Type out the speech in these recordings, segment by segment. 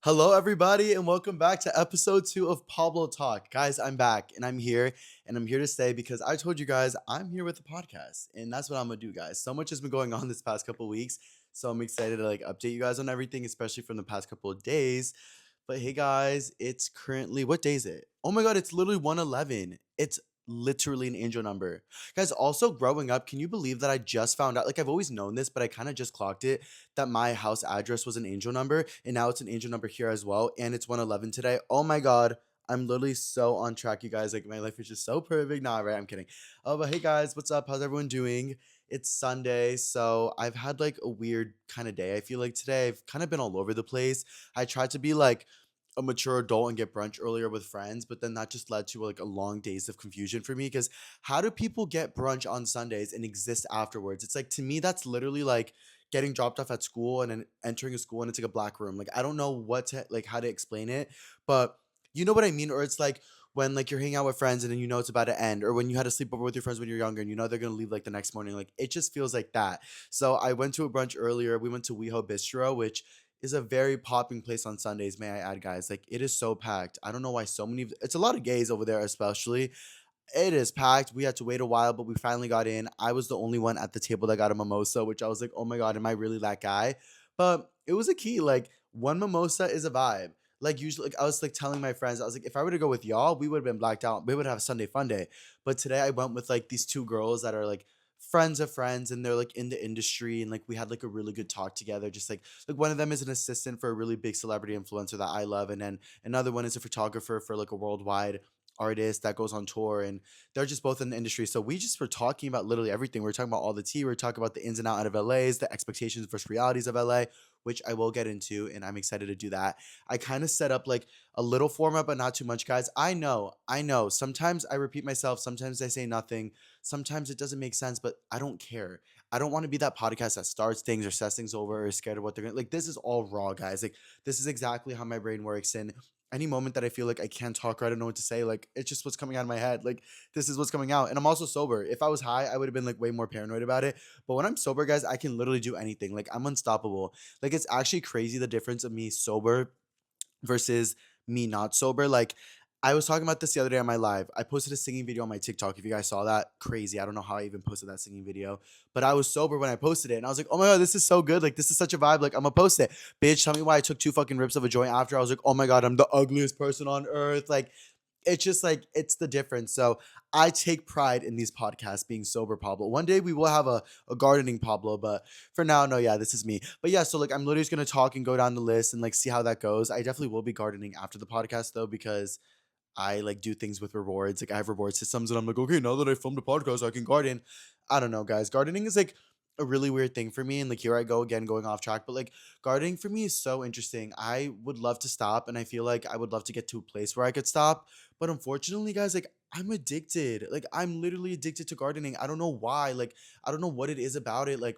Hello, everybody, and welcome back to episode 2 of Pablo Talk. Guys, I'm back and I'm here to stay because I told you guys I'm here with the podcast, and that's what I'm gonna do, guys. So much has been going on this past couple weeks, so I'm excited to update you guys on everything, especially from the past couple of days. But hey guys, it's currently what day is it? Oh my god, it's literally 111. It's literally an angel number. Guys, also growing up, can you believe that I just found out? Like I've always known this, but I kind of just clocked it that my house address was an angel number, and now it's an angel number here as well, and it's 111 today. Oh my god. I'm literally so on track, you guys. Like my life is just so perfect. Nah, right? I'm kidding. Oh, but hey guys, what's up? How's everyone doing? It's Sunday, so I've had like a weird kind of day. I feel like today I've kind of been all over the place. I tried to be like a mature adult and get brunch earlier with friends, but then that just led to like a long days of confusion for me because how do people get brunch on Sundays and exist afterwards? It's like to me that's literally like getting dropped off at school and then entering a school and it's like a black room. Like I don't know what to like how to explain it, but you know what I mean? Or it's like when like you're hanging out with friends and then you know it's about to end, or when you had a sleepover with your friends when you're younger and you know they're gonna leave like the next morning. Like it just feels like that. So I went to a brunch earlier. We went to WeHo Bistro, which is a very popping place on Sundays, may I add, guys. Like it is so packed. I don't know why so many. It's a lot of gays over there, especially. It is packed. We had to wait a while, but we finally got in. I was the only one at the table that got a mimosa, which I was like, oh my god, am I really that guy? But it was a key. Like one mimosa is a vibe. Like usually, like I was like telling my friends, I was like, if I were to go with y'all, we would have been blacked out. We would have a Sunday fun day. But today I went with like these two girls that are like friends of friends and they're like in the industry and like we had like a really good talk together, just like one of them is an assistant for a really big celebrity influencer that I love, and then another one is a photographer for like a worldwide artist that goes on tour, and they're just both in the industry. So we just were talking about literally everything. We were talking about all the tea. We were talking about the ins and outs of LA's, the expectations versus realities of LA, which I will get into, and I'm excited to do that. I kind of set up like a little format, but not too much, guys. I know. Sometimes I repeat myself, sometimes I say nothing, sometimes it doesn't make sense, but I don't care. I don't want to be that podcast that starts things or says things over or is scared of what they're gonna like. This is all raw, guys. Like this is exactly how my brain works. And any moment that I feel like I can't talk or I don't know what to say, like it's just what's coming out of my head. Like this is what's coming out. And I'm also sober. If I was high, I would have been like way more paranoid about it. But when I'm sober, guys, I can literally do anything. Like I'm unstoppable. Like it's actually crazy the difference of me sober versus me not sober. Like I was talking about this the other day on my live. I posted a singing video on my TikTok. If you guys saw that, crazy. I don't know how I even posted that singing video, but I was sober when I posted it, and I was like, "Oh my god, this is so good! Like this is such a vibe. Like I'm gonna post it, bitch. Tell me why I took two fucking rips of a joint after. I was like, oh my god, I'm the ugliest person on earth. Like it's just like it's the difference. So I take pride in these podcasts being sober, Pablo. One day we will have a gardening Pablo, but for now, no, yeah, this is me. But yeah, so like I'm literally just gonna talk and go down the list and like see how that goes. I definitely will be gardening after the podcast though, because I like do things with rewards. Like I have reward systems, and I'm like, okay, now that I filmed a podcast, I can garden. I don't know, guys. Gardening is like a really weird thing for me, and like here I go again, going off track. But like gardening for me is so interesting. I would love to stop, and I feel like I would love to get to a place where I could stop. But unfortunately, guys, like I'm addicted. Like I'm literally addicted to gardening. I don't know why. Like I don't know what it is about it. Like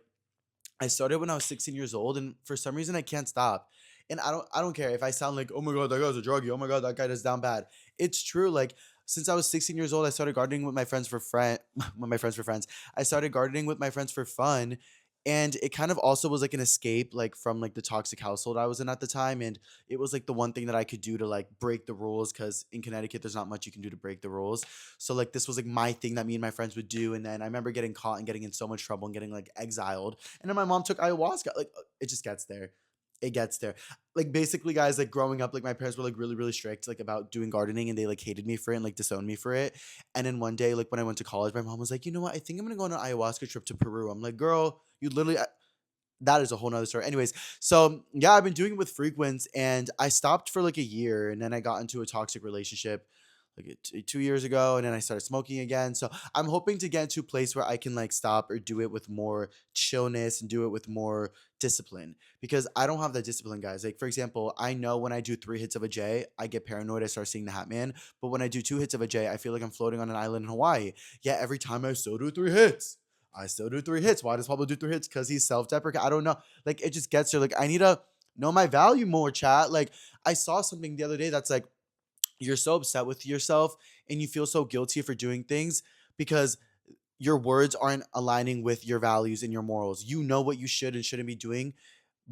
I started when I was 16 years old, and for some reason I can't stop. And I don't care if I sound like, oh my god, that guy's a druggie. Oh my god, that guy does down bad. It's true. Like since I was 16 years old, I started gardening with my friends for with my friends for friends. I started gardening with my friends for fun. And it kind of also was like an escape like from like the toxic household I was in at the time. And it was like the one thing that I could do to like break the rules, because in Connecticut there's not much you can do to break the rules. So like this was like my thing that me and my friends would do. And then I remember getting caught and getting in so much trouble and getting like exiled, and then my mom took ayahuasca. Like it just gets there. It gets there. Like basically, guys, like growing up, like my parents were like really, really strict, like about doing gardening, and they like hated me for it and like disowned me for it. And then one day, like when I went to college, my mom was like, you know what? I think I'm gonna go on an ayahuasca trip to Peru. I'm like, girl, you literally that is a whole nother story. Anyways, so yeah, I've been doing it with frequents, and I stopped for like a year, and then I got into a toxic relationship like 2 years ago, and then I started smoking again. So I'm hoping to get into a place where I can like stop or do it with more chillness and do it with more discipline, because I don't have that discipline, guys. Like for example, I know when I do 3 hits of a J, I get paranoid. I start seeing the Hat Man. But when I do 2 hits of a J, I feel like I'm floating on an island in Hawaii. Yet every time I still do 3 hits. I still do 3 hits. Why does Pablo do 3 hits? Because he's self-deprecating. I don't know. Like it just gets there. Like I need to know my value more, chat. Like I saw something the other day that's like you're so upset with yourself and you feel so guilty for doing things because your words aren't aligning with your values and your morals. You know what you should and shouldn't be doing,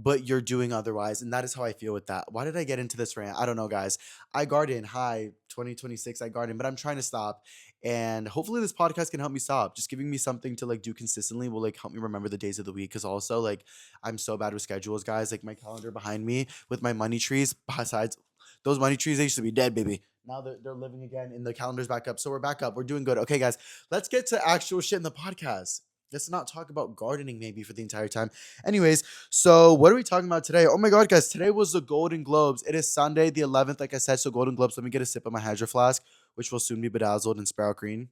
but you're doing otherwise. And that is how I feel with that. Why did I get into this rant? I don't know, guys. I garden. Hi, 2026, I garden, but I'm trying to stop. And hopefully this podcast can help me stop. Just giving me something to like do consistently will like help me remember the days of the week. Cause also like I'm so bad with schedules, guys. Like my calendar behind me with my money trees, besides those money trees, they used to be dead, baby. Now they're living again and the calendar's back up. So we're back up. We're doing good. Okay, guys, let's get to actual shit in the podcast. Let's not talk about gardening maybe for the entire time. Anyways, so what are we talking about today? Oh my god, guys, today was the Golden Globes. It is Sunday the 11th, like I said. So Golden Globes. Let me get a sip of my Hydro Flask, which will soon be bedazzled in sprout green.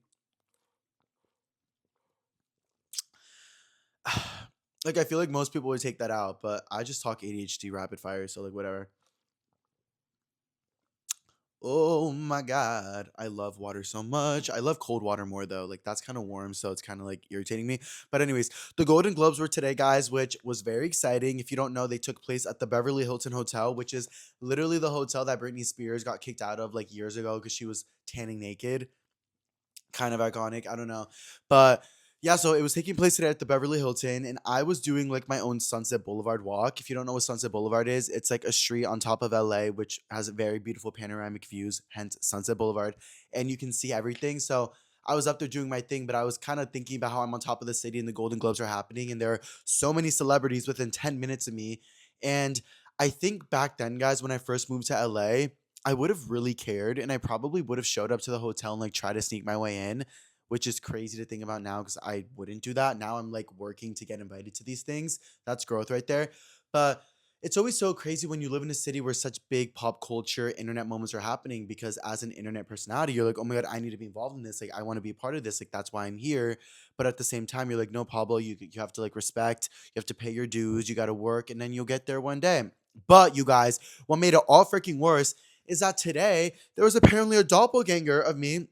Like I feel like most people would take that out, but I just talk ADHD rapid fire, so like whatever. Oh my god, I love water so much. I love cold water more though. Like that's kind of warm, so it's kind of like irritating me. But anyways, the Golden Globes were today, guys, which was very exciting. If you don't know, they took place at the Beverly Hilton Hotel, which is literally the hotel that Britney Spears got kicked out of like years ago because she was tanning naked. Kind of iconic. I don't know. But yeah, so it was taking place today at the Beverly Hilton, and I was doing like my own Sunset Boulevard walk. If you don't know what Sunset Boulevard is, it's like a street on top of LA, which has very beautiful panoramic views, hence Sunset Boulevard, and you can see everything. So I was up there doing my thing, but I was kind of thinking about how I'm on top of the city and the Golden Globes are happening, and there are so many celebrities within 10 minutes of me. And I think back then, guys, when I first moved to LA, I would have really cared and I probably would have showed up to the hotel and like try to sneak my way in, which is crazy to think about now because I wouldn't do that. Now I'm like working to get invited to these things. That's growth right there. But it's always so crazy when you live in a city where such big pop culture internet moments are happening because as an internet personality, you're like, oh my God, I need to be involved in this. Like, I want to be a part of this. Like, that's why I'm here. But at the same time, you're like, no, Pablo, you have to like respect, you have to pay your dues, you got to work, and then you'll get there one day. But you guys, what made it all freaking worse is that today there was apparently a doppelganger of me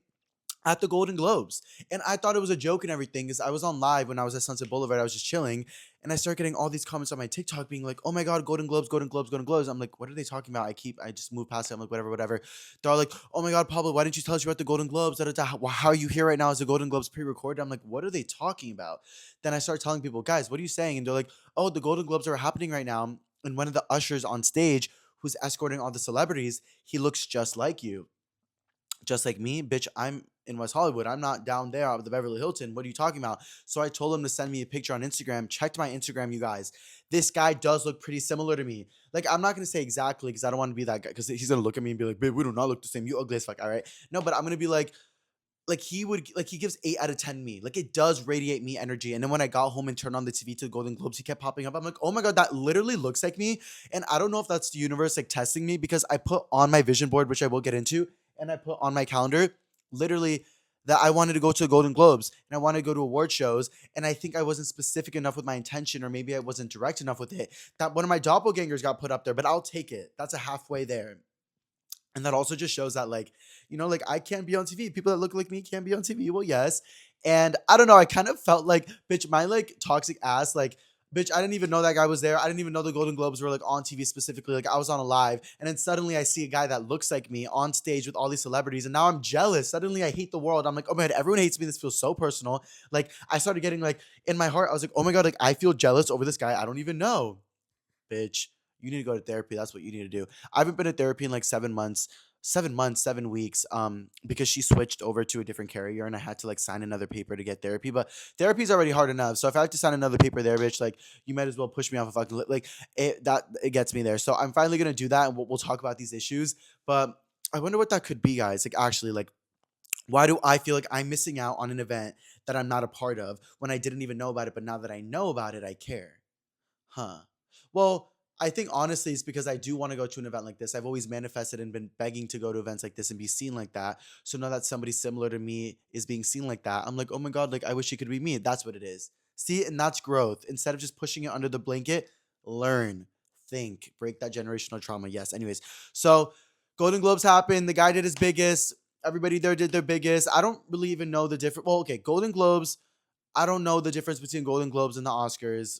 at the Golden Globes. And I thought it was a joke and everything because I was on live when I was at Sunset Boulevard. I was just chilling. And I started getting all these comments on my TikTok being like, oh my God, Golden Globes, Golden Globes, Golden Globes. I'm like, what are they talking about? I just move past it. I'm like, whatever, whatever. They're all like, oh my God, Pablo, why didn't you tell us you were at the Golden Globes? Da, da, da. How are you here right now as the Golden Globes pre-recorded? I'm like, what are they talking about? Then I start telling people, guys, what are you saying? And they're like, oh, the Golden Globes are happening right now. And one of the ushers on stage who's escorting all the celebrities, he looks just like you, just like me, bitch. I'm in West Hollywood. I'm not down there at the Beverly Hilton. What are you talking about? So I told him to send me a picture on Instagram. Checked my Instagram, you guys. This guy does look pretty similar to me. Like, I'm not gonna say exactly because I don't want to be that guy because he's gonna look at me and be like, babe, we do not look the same. You ugly as fuck. All right. No, but I'm gonna be like he would like he gives 8 out of 10 me. Like it does radiate me energy. And then when I got home and turned on the TV to the Golden Globes, he kept popping up. I'm like, oh my god, that literally looks like me. And I don't know if that's the universe like testing me because I put on my vision board, which I will get into, and I put on my calendar literally that I wanted to go to the Golden Globes and I wanted to go to award shows. And I think I wasn't specific enough with my intention, or maybe I wasn't direct enough with it. That one of my doppelgangers got put up there, but I'll take it. That's a halfway there. And that also just shows that, like, like I can't be on TV. People that look like me can't be on TV. Well, yes. And I don't know. I kind of felt like, bitch, my like toxic ass, like, bitch, I didn't even know that guy was there. I didn't even know the Golden Globes were like on TV specifically. Like, I was on a live. And then suddenly I see a guy that looks like me on stage with all these celebrities. And now I'm jealous. Suddenly I hate the world. I'm like, oh my God, everyone hates me. This feels so personal. Like, I started getting like in my heart, I was like, oh my God, like, I feel jealous over this guy I don't even know. Bitch, you need to go to therapy. That's what you need to do. I haven't been to therapy in like 7 months. 7 months, 7 weeks, because she switched over to a different carrier and I had to like sign another paper to get therapy. But therapy's already hard enough. So if I have to sign another paper there, bitch, like you might as well push me off a fucking like it gets me there. So I'm finally gonna do that and we'll talk about these issues. But I wonder what that could be, guys. Like actually, like why do I feel like I'm missing out on an event that I'm not a part of when I didn't even know about it, but now that I know about it, I care? Huh. Well, I think honestly it's because I do want to go to an event like this. I've always manifested and been begging to go to events like this and be seen like that. So now that somebody similar to me is being seen like that, I'm like, oh my God, like I wish it could be me. That's what it is. See, and that's growth. Instead of just pushing it under the blanket, learn, think, break that generational trauma. Yes. Anyways, so Golden Globes happened. The guy did his biggest. Everybody there did their biggest. I don't really even know the difference. Well, okay, Golden Globes. I don't know the difference between Golden Globes and the Oscars.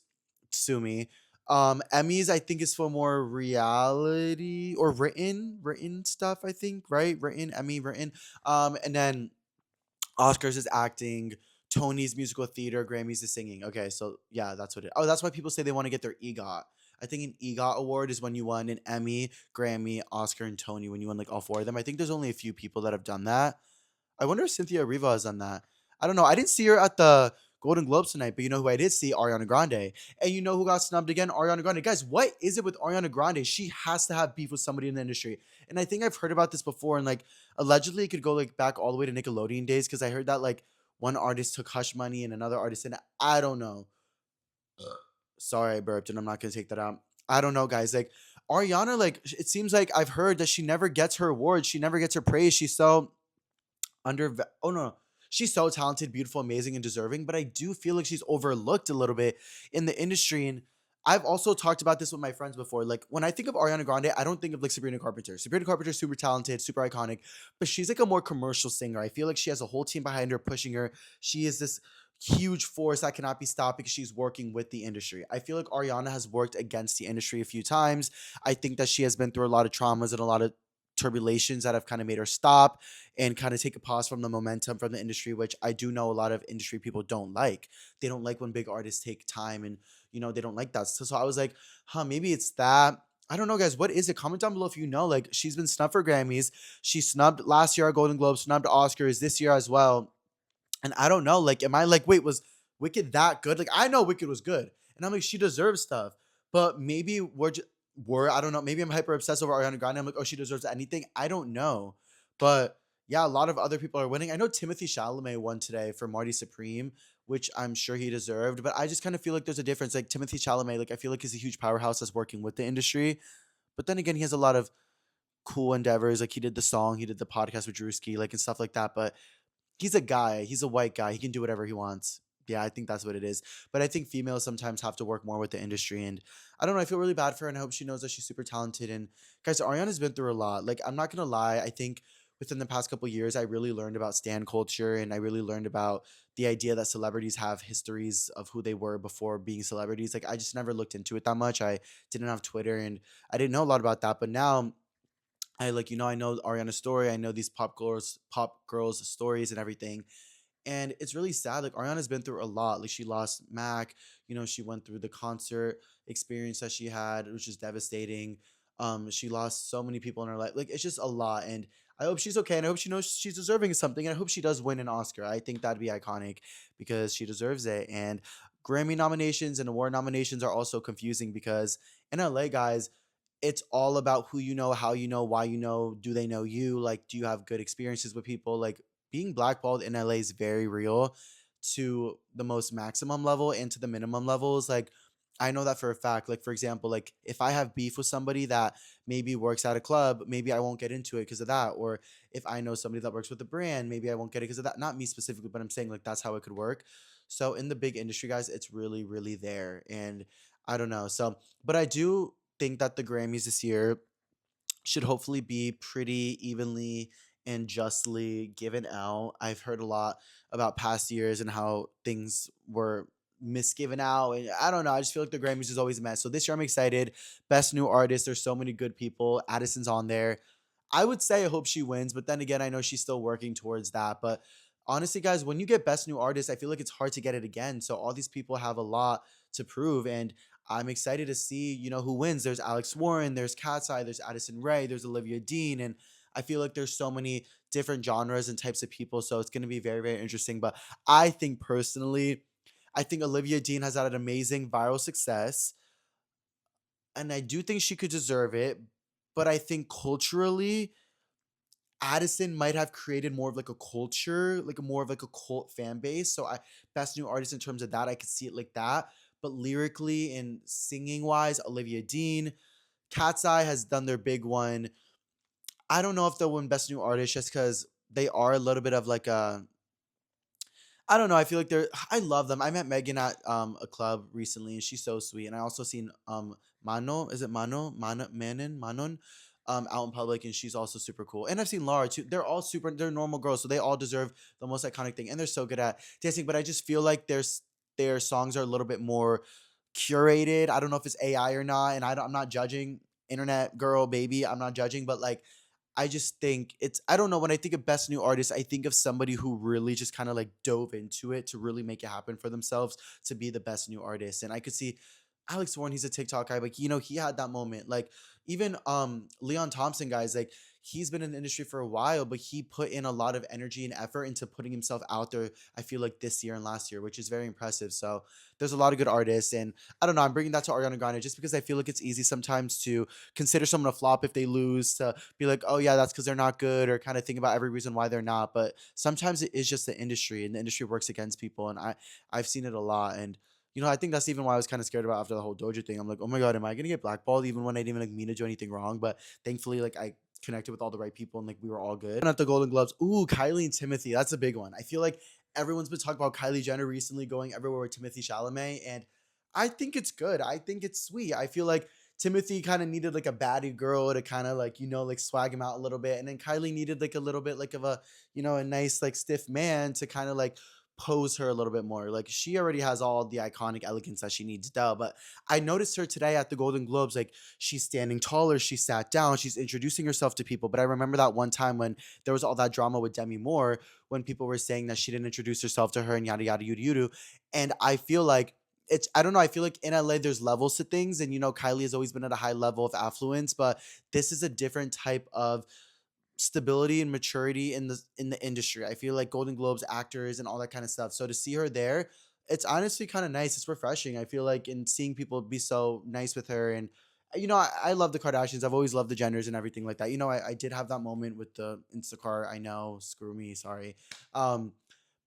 Sue me. Emmys I think is for more reality or written stuff. I think right, written Emmy written. And then Oscars is acting. Tony's musical theater. Grammys is singing. Okay, so yeah, that's what it. Oh, that's why people say they want to get their EGOT. I think an EGOT award is when you won an Emmy, Grammy, Oscar, and Tony, when you won like all four of them. I think there's only a few people that have done that. I wonder if Cynthia Erivo has done that. I don't know. I didn't see her at the Golden Globes tonight, but you know who I did see? Ariana Grande. And you know who got snubbed again? Ariana Grande. Guys, what is it with Ariana Grande? She has to have beef with somebody in the industry. And I think I've heard about this before. And like, allegedly, it could go like back all the way to Nickelodeon days because I heard that like one artist took Hush Money and another artist didn't. I don't know. Sorry, I burped, and I'm not gonna take that out. I don't know, guys. Like Ariana, like it seems like I've heard that she never gets her awards. She never gets her praise. She's so under oh no, she's so talented, beautiful, amazing, and deserving, but I do feel like she's overlooked a little bit in the industry. And I've also talked about this with my friends before. Like when I think of Ariana Grande, I don't think of like Sabrina Carpenter. Sabrina Carpenter is super talented, super iconic, but she's like a more commercial singer. I feel like she has a whole team behind her pushing her. She is this huge force that cannot be stopped because she's working with the industry. I feel like Ariana has worked against the industry a few times. I think that she has been through a lot of traumas and a lot of turbulations that have kind of made her stop and kind of take a pause from the momentum from the industry, which I do know a lot of industry people don't like. They don't like when big artists take time and, they don't like that. So I was like, maybe it's that. I don't know, guys. What is it? Comment down below if you know. Like, she's been snubbed for Grammys. She snubbed last year at Golden Globes, snubbed Oscars this year as well. And I don't know, like, am I like, wait, was Wicked that good? Like, I know Wicked was good, and I'm like, she deserves stuff, but maybe I don't know, maybe I'm hyper obsessed over Ariana Grande. I'm like, oh, she deserves anything. I don't know, but yeah, a lot of other people are winning. I know Timothy Chalamet won today for Marty Supreme, which I'm sure he deserved, but I just kind of feel like there's a difference. Like Timothy Chalamet, like I feel like he's a huge powerhouse that's working with the industry, but then again, he has a lot of cool endeavors. Like he did the song, he did the podcast with Drewski, like and stuff like that, but he's a guy. He's a white guy. He can do whatever he wants. Yeah, I think that's what it is. But I think females sometimes have to work more with the industry. And I don't know. I feel really bad for her. And I hope she knows that she's super talented. And guys, Ariana's been through a lot. Like, I'm not going to lie. I think within the past couple years, I really learned about stan culture. And I really learned about the idea that celebrities have histories of who they were before being celebrities. Like, I just never looked into it that much. I didn't have Twitter and I didn't know a lot about that. But now I like, I know Ariana's story. I know these pop girls stories and everything. And it's really sad. Like Ariana's been through a lot. Like she lost Mac, she went through the concert experience that she had, which is devastating. She lost so many people in her life. Like it's just a lot. And I hope she's okay. And I hope she knows she's deserving of something. And I hope she does win an Oscar. I think that'd be iconic because she deserves it. And Grammy nominations and award nominations are also confusing because in LA, guys, it's all about who you know, how you know, why you know, do they know you? Like, do you have good experiences with people? Like, being blackballed in LA is very real to the most maximum level and to the minimum levels. Like, I know that for a fact. Like, for example, like if I have beef with somebody that maybe works at a club, maybe I won't get into it because of that. Or if I know somebody that works with a brand, maybe I won't get it because of that. Not me specifically, but I'm saying like that's how it could work. So in the big industry, guys, it's really, really there. And I don't know. So, but I do think that the Grammys this year should hopefully be pretty evenly and justly given out. I've heard a lot about past years and how things were misgiven out. And I don't know. I just feel like the Grammys is always a mess. So this year I'm excited. Best new artist. There's so many good people. Addison's on there. I would say I hope she wins, but then again, I know she's still working towards that. But honestly, guys, when you get best new artist, I feel like it's hard to get it again. So all these people have a lot to prove. And I'm excited to see, who wins. There's Alex Warren, there's Cat's Eye, there's Addison Rae, there's Olivia Dean, and I feel like there's so many different genres and types of people. So it's going to be very, very interesting. But I think personally, I think Olivia Dean has had an amazing viral success, and I do think she could deserve it. But I think culturally, Addison might have created more of like a culture, like a more of like a cult fan base. So I best new artist in terms of that, I could see it like that. But lyrically and singing wise, Olivia Dean, Cat's Eye has done their big one. I don't know if they'll win best new artist just because they are a little bit of like a I don't know. I feel like they're. I love them. I met Megan at a club recently, and she's so sweet. And I also seen Mano. Is it Manon out in public, and she's also super cool. And I've seen Laura too. They're all super. They're normal girls, so they all deserve the most iconic thing, and they're so good at dancing. But I just feel like their songs are a little bit more curated. I don't know if it's AI or not, and I'm not judging. Internet girl, baby, I'm not judging, but like I just think I don't know, when I think of best new artist, I think of somebody who really just kind of like dove into it to really make it happen for themselves to be the best new artist. And I could see Alex Warren, he's a TikTok guy, but he had that moment. Like even Leon Thompson, guys, like he's been in the industry for a while, but he put in a lot of energy and effort into putting himself out there. I feel like this year and last year, which is very impressive. So there's a lot of good artists, and I don't know. I'm bringing that to Ariana Grande just because I feel like it's easy sometimes to consider someone a flop if they lose, to be like, oh yeah, that's because they're not good, or kind of think about every reason why they're not. But sometimes it is just the industry, and the industry works against people, and I've seen it a lot, and I think that's even why I was kind of scared about after the whole Doja thing. I'm like, oh my god, am I gonna get blackballed even when I didn't even like mean to do anything wrong? But thankfully, like I connected with all the right people and like we were all good. And at the Golden Globes, ooh, Kylie and Timothy, that's a big one. I feel like everyone's been talking about Kylie Jenner recently going everywhere with Timothy Chalamet, and I think it's good. I think it's sweet. I feel like Timothy kind of needed like a baddie girl to kind of like like swag him out a little bit, and then Kylie needed like a little bit like of a a nice like stiff man to kind of like pose her a little bit more. Like she already has all the iconic elegance that she needs to, but I noticed her today at the Golden Globes, like she's standing taller, she sat down, she's introducing herself to people. But I remember that one time when there was all that drama with Demi Moore, when people were saying that she didn't introduce herself to her and yada yada yada yada. And I feel like I don't know, I feel like in LA there's levels to things, and Kylie has always been at a high level of affluence, but this is a different type of stability and maturity in the industry. I feel like Golden Globes actors and all that kind of stuff. So to see her there, it's honestly kind of nice. It's refreshing. I feel like in seeing people be so nice with her, and I love the Kardashians. I've always loved the Jenners and everything like that. I did have that moment with the Instacart. I know, screw me, sorry.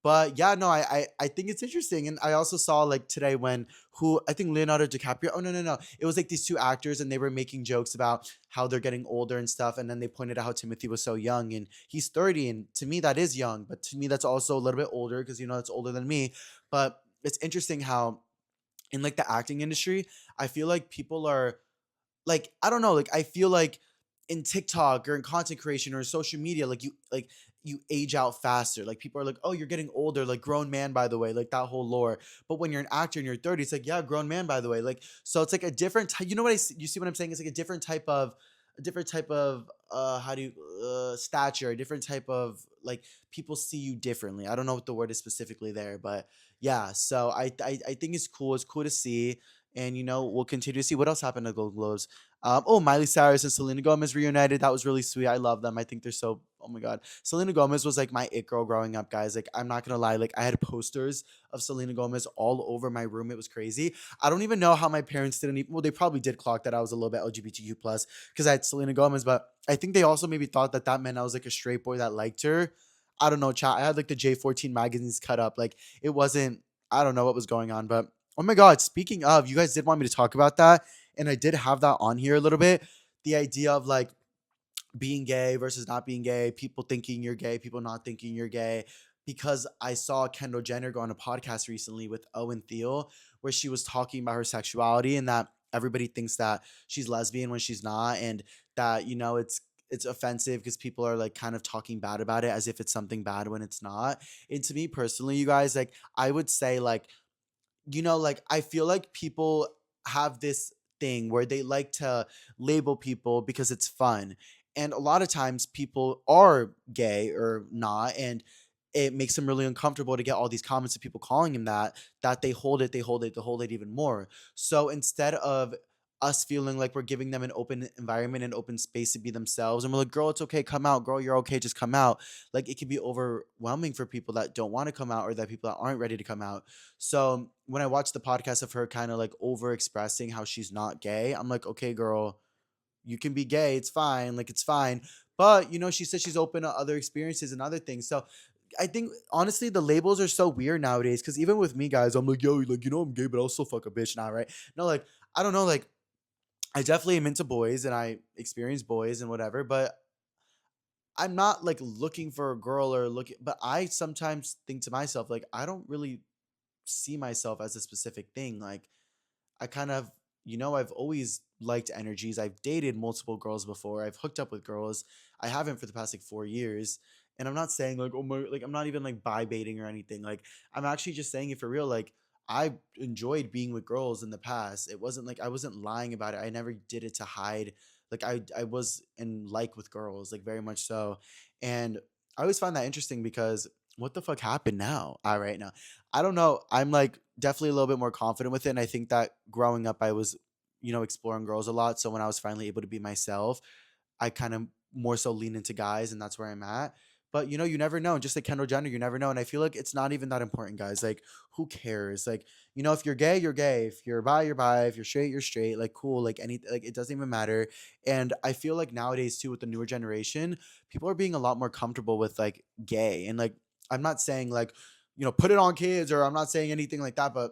But yeah, no, I think it's interesting. And I also saw like today when who I think Leonardo DiCaprio. Oh no. It was like these two actors and they were making jokes about how they're getting older and stuff. And then they pointed out how Timothy was so young and he's 30. And to me, that is young, but to me, that's also a little bit older because it's older than me. But it's interesting how in like the acting industry, I feel like people are like I don't know, like I feel like in TikTok or in content creation or social media, like you age out faster. Like people are like, oh, you're getting older, like grown man, by the way, like that whole lore. But when you're an actor in your 30s, it's like, yeah, grown man, by the way. Like so it's like a different type. You know what you see what I'm saying? It's like a different type of how do you stature, a different type of like people see you differently. I don't know what the word is specifically there, but yeah, so I think it's cool. It's cool to see, and we'll continue to see what else happened to Golden Globes. Oh, Miley Cyrus and Selena Gomez reunited. That was really sweet. I love them. I think they're so. Oh my god, Selena Gomez was like my it girl growing up, guys. Like I'm not gonna lie. Like I had posters of Selena Gomez all over my room. It was crazy. I don't even know how my parents didn't even. Well, they probably did clock that I was a little bit LGBTQ plus because I had Selena Gomez, but I think they also maybe thought that that meant I was like a straight boy that liked her. I don't know, chat. I had like the J14 magazines cut up. Like it wasn't. I don't know what was going on, but oh my god, speaking of, you guys did want me to talk about that, and I did have that on here a little bit. The idea of like being gay versus not being gay, people thinking you're gay, people not thinking you're gay. Because I saw Kendall Jenner go on a podcast recently with Owen Thiel, where she was talking about her sexuality and that everybody thinks that she's lesbian when she's not, and that it's offensive because people are like kind of talking bad about it as if it's something bad when it's not. And to me personally, you guys, like I would say like like I feel like people have this thing where they like to label people because it's fun. And a lot of times people are gay or not, and it makes them really uncomfortable to get all these comments of people calling him that they hold it even more. So instead of us feeling like we're giving them an open environment and open space to be themselves, and we're like, girl, it's okay, come out, girl, you're okay, just come out. Like it can be overwhelming for people that don't want to come out or that people that aren't ready to come out. So when I watched the podcast of her kind of like over expressing how she's not gay, I'm like, okay, girl, you can be gay. It's fine. Like, it's fine. But, she said she's open to other experiences and other things. So I think, honestly, the labels are so weird nowadays. Cause even with me, guys, I'm like, yo, like, I'm gay, but I'll still fuck a bitch now, right? No, like, I don't know. Like, I definitely am into boys and I experience boys and whatever, but I'm not like looking for a girl or looking, but I sometimes think to myself, like, I don't really see myself as a specific thing. Like I kind of, I've always liked energies. I've dated multiple girls before. I've hooked up with girls. I haven't for the past like 4 years. And I'm not saying like, oh my, like I'm not even like bi baiting or anything. Like I'm actually just saying it for real. Like I enjoyed being with girls in the past. It wasn't like I wasn't lying about it. I never did it to hide. Like I was in like with girls, like very much so. And I always find that interesting because what the fuck happened now? All right, now I don't know. I'm like definitely a little bit more confident with it, and I think that growing up, I was, exploring girls a lot. So when I was finally able to be myself, I kind of more so lean into guys, and that's where I'm at. But you never know. Just like Kendall Jenner, you never know. And I feel like it's not even that important, guys. Like, who cares? Like, if you're gay, you're gay. If you're bi, you're bi. If you're straight, you're straight. Like, cool. Like like it doesn't even matter. And I feel like nowadays too, with the newer generation, people are being a lot more comfortable with like gay. And like, I'm not saying like, put it on kids, or I'm not saying anything like that, but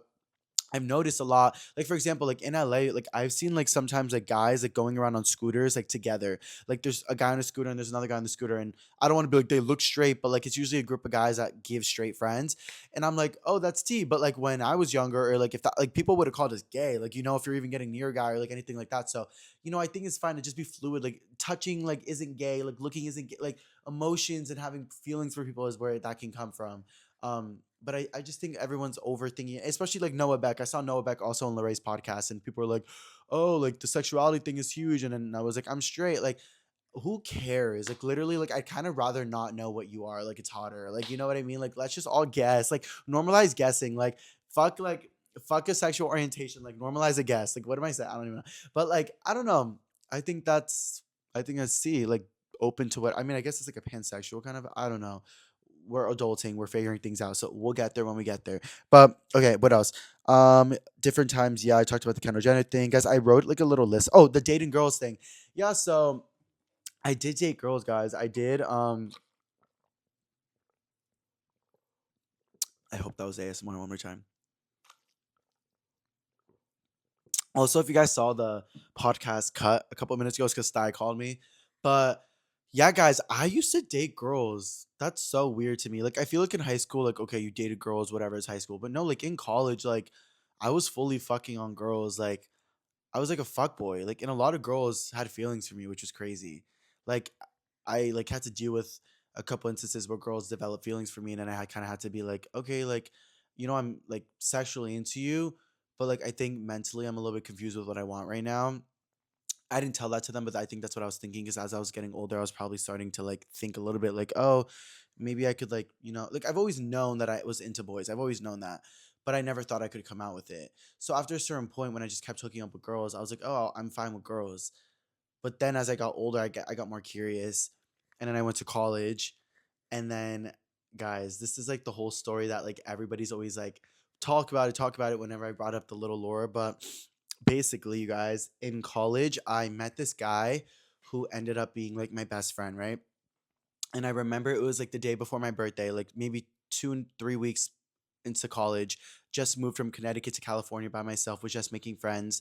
I've noticed a lot, like for example, like in LA, like I've seen like sometimes like guys like going around on scooters like together. Like there's a guy on a scooter and there's another guy on the scooter, and I don't want to be like they look straight, but like it's usually a group of guys that give straight friends, and I'm like, oh, that's T. But like when I was younger, or like if that like people would have called us gay, like if you're even getting near a guy or like anything like that. So I think it's fine to just be fluid. Like touching like isn't gay, like looking isn't gay, like emotions and having feelings for people is where that can come from. But I just think everyone's overthinking it, especially like Noah Beck. I saw Noah Beck also on Laray's podcast, and people were like, oh, like the sexuality thing is huge. And then I was like, I'm straight. Like, who cares? Like, literally, like, I'd kind of rather not know what you are. Like, it's hotter. Like, you know what I mean? Like, let's just all guess. Like, normalize guessing. Like, fuck a sexual orientation. Like, normalize a guess. Like, what am I saying? I don't even know. But, like, I don't know. I think that's, I think I see, like, open to what, I mean, I guess it's like a pansexual kind of, I don't know. We're adulting, we're figuring things out, so we'll get there when we get there. But okay, what else? Different times, yeah, I talked about the Kendall Jenner thing, guys. I wrote like a little list. Oh, the dating girls thing. Yeah, so I did date girls, guys. I did. I hope that was ASMR one more time. Also, if you guys saw the podcast cut a couple of minutes ago, it's because Sty called me. But yeah, guys, I used to date girls. That's so weird to me. Like, I feel like in high school, like, okay, you dated girls, whatever, it's high school. But no, like in college, like, I was fully fucking on girls. Like, I was like a fuck boy. Like, and a lot of girls had feelings for me, which was crazy. Like, I like had to deal with a couple instances where girls developed feelings for me, and then I kind of had to be like, okay, like, I'm like sexually into you, but like I think mentally I'm a little bit confused with what I want right now. I didn't tell that to them, but I think that's what I was thinking. Because as I was getting older, I was probably starting to like think a little bit like, oh, maybe I could like, like I've always known that I was into boys. I've always known that, but I never thought I could come out with it. So after a certain point, when I just kept hooking up with girls, I was like, oh, I'm fine with girls. But then as I got older, I got more curious, and then I went to college, and then guys, this is like the whole story that like everybody's always like talk about it whenever I brought up the little Laura. But basically, you guys, in college, I met this guy who ended up being like my best friend, right? And I remember it was like the day before my birthday, like maybe 2 and 3 weeks into college, just moved from Connecticut to California by myself, was just making friends.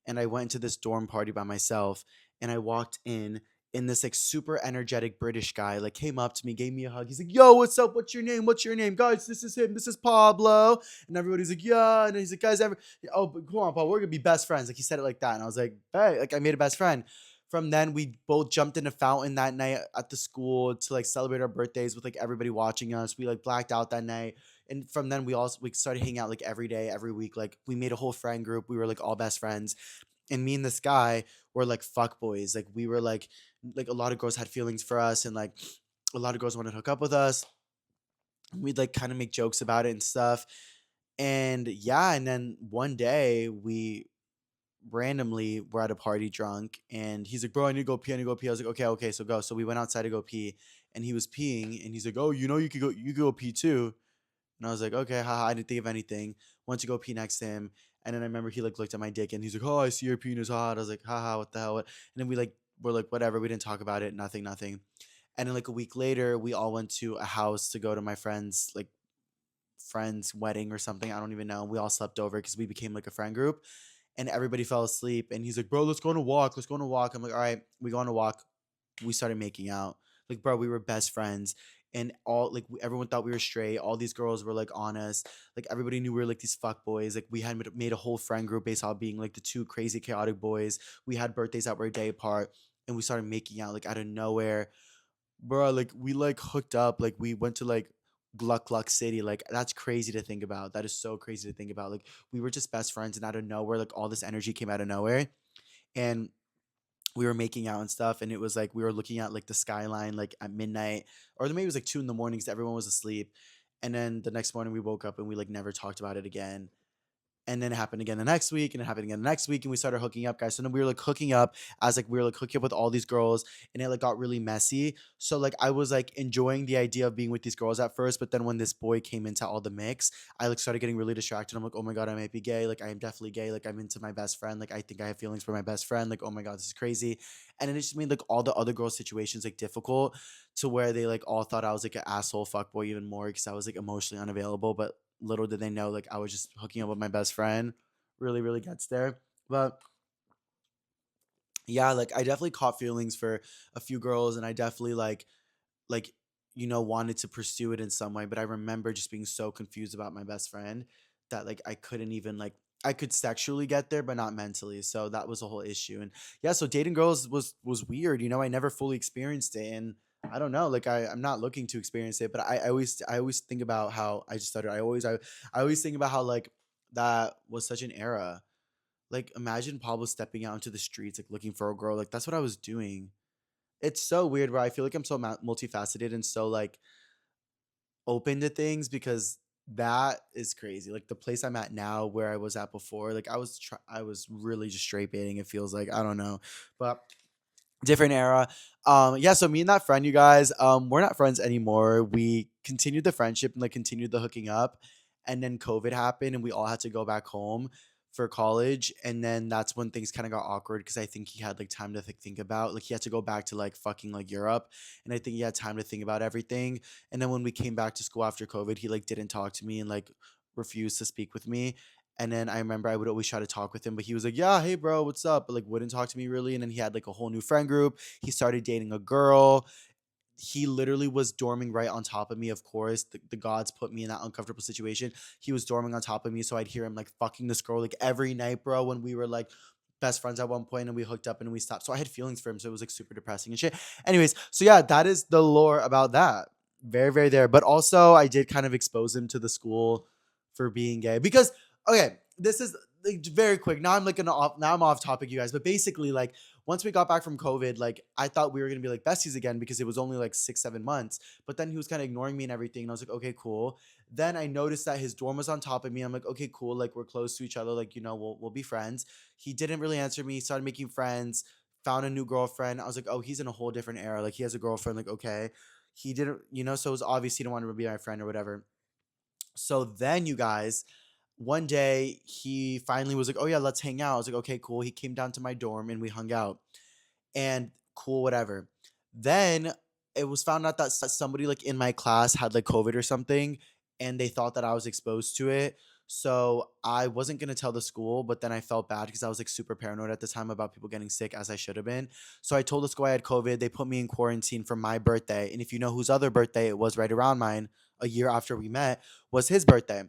And I went to this dorm party by myself, and I walked in, and this like super energetic British guy like came up to me, gave me a hug. He's like, yo, what's up? What's your name? What's your name? Guys, this is him. This is Pablo. And everybody's like, yeah. And he's like, guys, oh, but come on, Paul, we're gonna be best friends. Like he said it like that. And I was like, hey, like I made a best friend. From then, we both jumped in a fountain that night at the school to like celebrate our birthdays with like everybody watching us. We like blacked out that night, and from then we started hanging out like every day, every week. Like we made a whole friend group. We were like all best friends, and me and this guy were like fuck boys. Like we were like a lot of girls had feelings for us, and like a lot of girls wanted to hook up with us. We'd like kind of make jokes about it and stuff. And yeah, and then one day we randomly we're at a party drunk, and he's like, bro, I need to go pee, I need to go pee. I was like, okay, okay, so go. So we went outside to go pee, and he was peeing, and he's like, oh, you could go pee too. And I was like, okay, haha, I didn't think of anything. Went to go pee next to him, and then I remember he like looked at my dick, and he's like, oh, I see your penis hot. I was like, haha, what the hell? And then we're like, whatever, we didn't talk about it, nothing. And then like a week later, we all went to a house to go to my friend's wedding or something. I don't even know. We all slept over because we became like a friend group, and everybody fell asleep. And he's like, bro, let's go on a walk. Let's go on a walk. I'm like, all right, we go on a walk. We started making out. Like, bro, we were best friends. And all like everyone thought we were straight. All these girls were like on us. Like everybody knew we were like these fuck boys. Like we had made a whole friend group based on being like the two crazy chaotic boys. We had birthdays that were a day apart, and we started making out like out of nowhere, bro. Like we like hooked up. Like we went to like Gluck Gluck City. Like that's crazy to think about. That is so crazy to think about. Like we were just best friends, and out of nowhere, like all this energy came out of nowhere. And we were making out and stuff, and it was like we were looking at like the skyline like at midnight, or maybe it was like 2 in the morning because everyone was asleep. And then the next morning we woke up and we like never talked about it again. And then it happened again the next week, and it happened again the next week, and we started hooking up, guys. So then we were like hooking up as like we were like hooking up with all these girls, and it like got really messy. So like I was like enjoying the idea of being with these girls at first, but then when this boy came into all the mix, I like started getting really distracted. I'm like, oh my god, I might be gay. Like I am definitely gay. Like I'm into my best friend. Like I think I have feelings for my best friend. Like oh my god, this is crazy. And then it just made like all the other girls' situations like difficult, to where they like all thought I was like an asshole fuckboy even more because I was like emotionally unavailable. But little did they know like I was just hooking up with my best friend. Really gets there. But yeah, like I definitely caught feelings for a few girls, and I definitely like wanted to pursue it in some way. But I remember just being so confused about my best friend that like I couldn't even like, I could sexually get there but not mentally. So that was a whole issue. And yeah, so dating girls was weird. I never fully experienced it, and I don't know, like I'm not looking to experience it, but I always think about how I just started. I always think about how like that was such an era. Like imagine Pablo stepping out into the streets like looking for a girl. Like that's what I was doing. It's so weird where I feel like I'm so multifaceted and so like open to things, because that is crazy. Like the place I'm at now, where I was at before, like I was really just straight baiting. It feels like, I don't know, but different era. Yeah, so me and that friend, you guys, we're not friends anymore. We continued the friendship and like continued the hooking up, and then COVID happened and we all had to go back home for college. And then that's when things kind of got awkward, because I think he had like time to think about, like he had to go back to like fucking like Europe, and I think he had time to think about everything. And then when we came back to school after COVID, he like didn't talk to me and like refused to speak with me. And then I remember I would always try to talk with him, but he was like, "Yeah, hey, bro, what's up?" But like wouldn't talk to me really. And then he had like a whole new friend group. He started dating a girl. He literally was dorming right on top of me. Of course, the gods put me in that uncomfortable situation. He was dorming on top of me, so I'd hear him like fucking this girl like every night, bro. When we were like best friends at one point, and we hooked up and we stopped. So I had feelings for him. So it was like super depressing and shit. Anyways, so yeah, that is the lore about that. Very there. But also, I did kind of expose him to the school for being gay, because okay, this is like very quick. Now I'm like now I'm off topic, you guys. But basically, like once we got back from COVID, like I thought we were gonna be like besties again, because it was only like 6, 7 months. But then he was kind of ignoring me and everything, and I was like, okay, cool. Then I noticed that his dorm was on top of me. I'm like, okay, cool. Like we're close to each other. Like we'll be friends. He didn't really answer me. Started making friends. Found a new girlfriend. I was like, oh, he's in a whole different era. Like he has a girlfriend. Like okay, he didn't, so it was obvious he didn't want to be my friend or whatever. So then, you guys, one day he finally was like, "Oh yeah, let's hang out." I was like, "Okay, cool." He came down to my dorm and we hung out. And cool, whatever. Then it was found out that somebody like in my class had like COVID or something, and they thought that I was exposed to it. So I wasn't gonna tell the school, but then I felt bad because I was like super paranoid at the time about people getting sick, as I should have been. So I told the school I had COVID. They put me in quarantine for my birthday, and if you know whose other birthday it was, right around mine, a year after we met, was his birthday.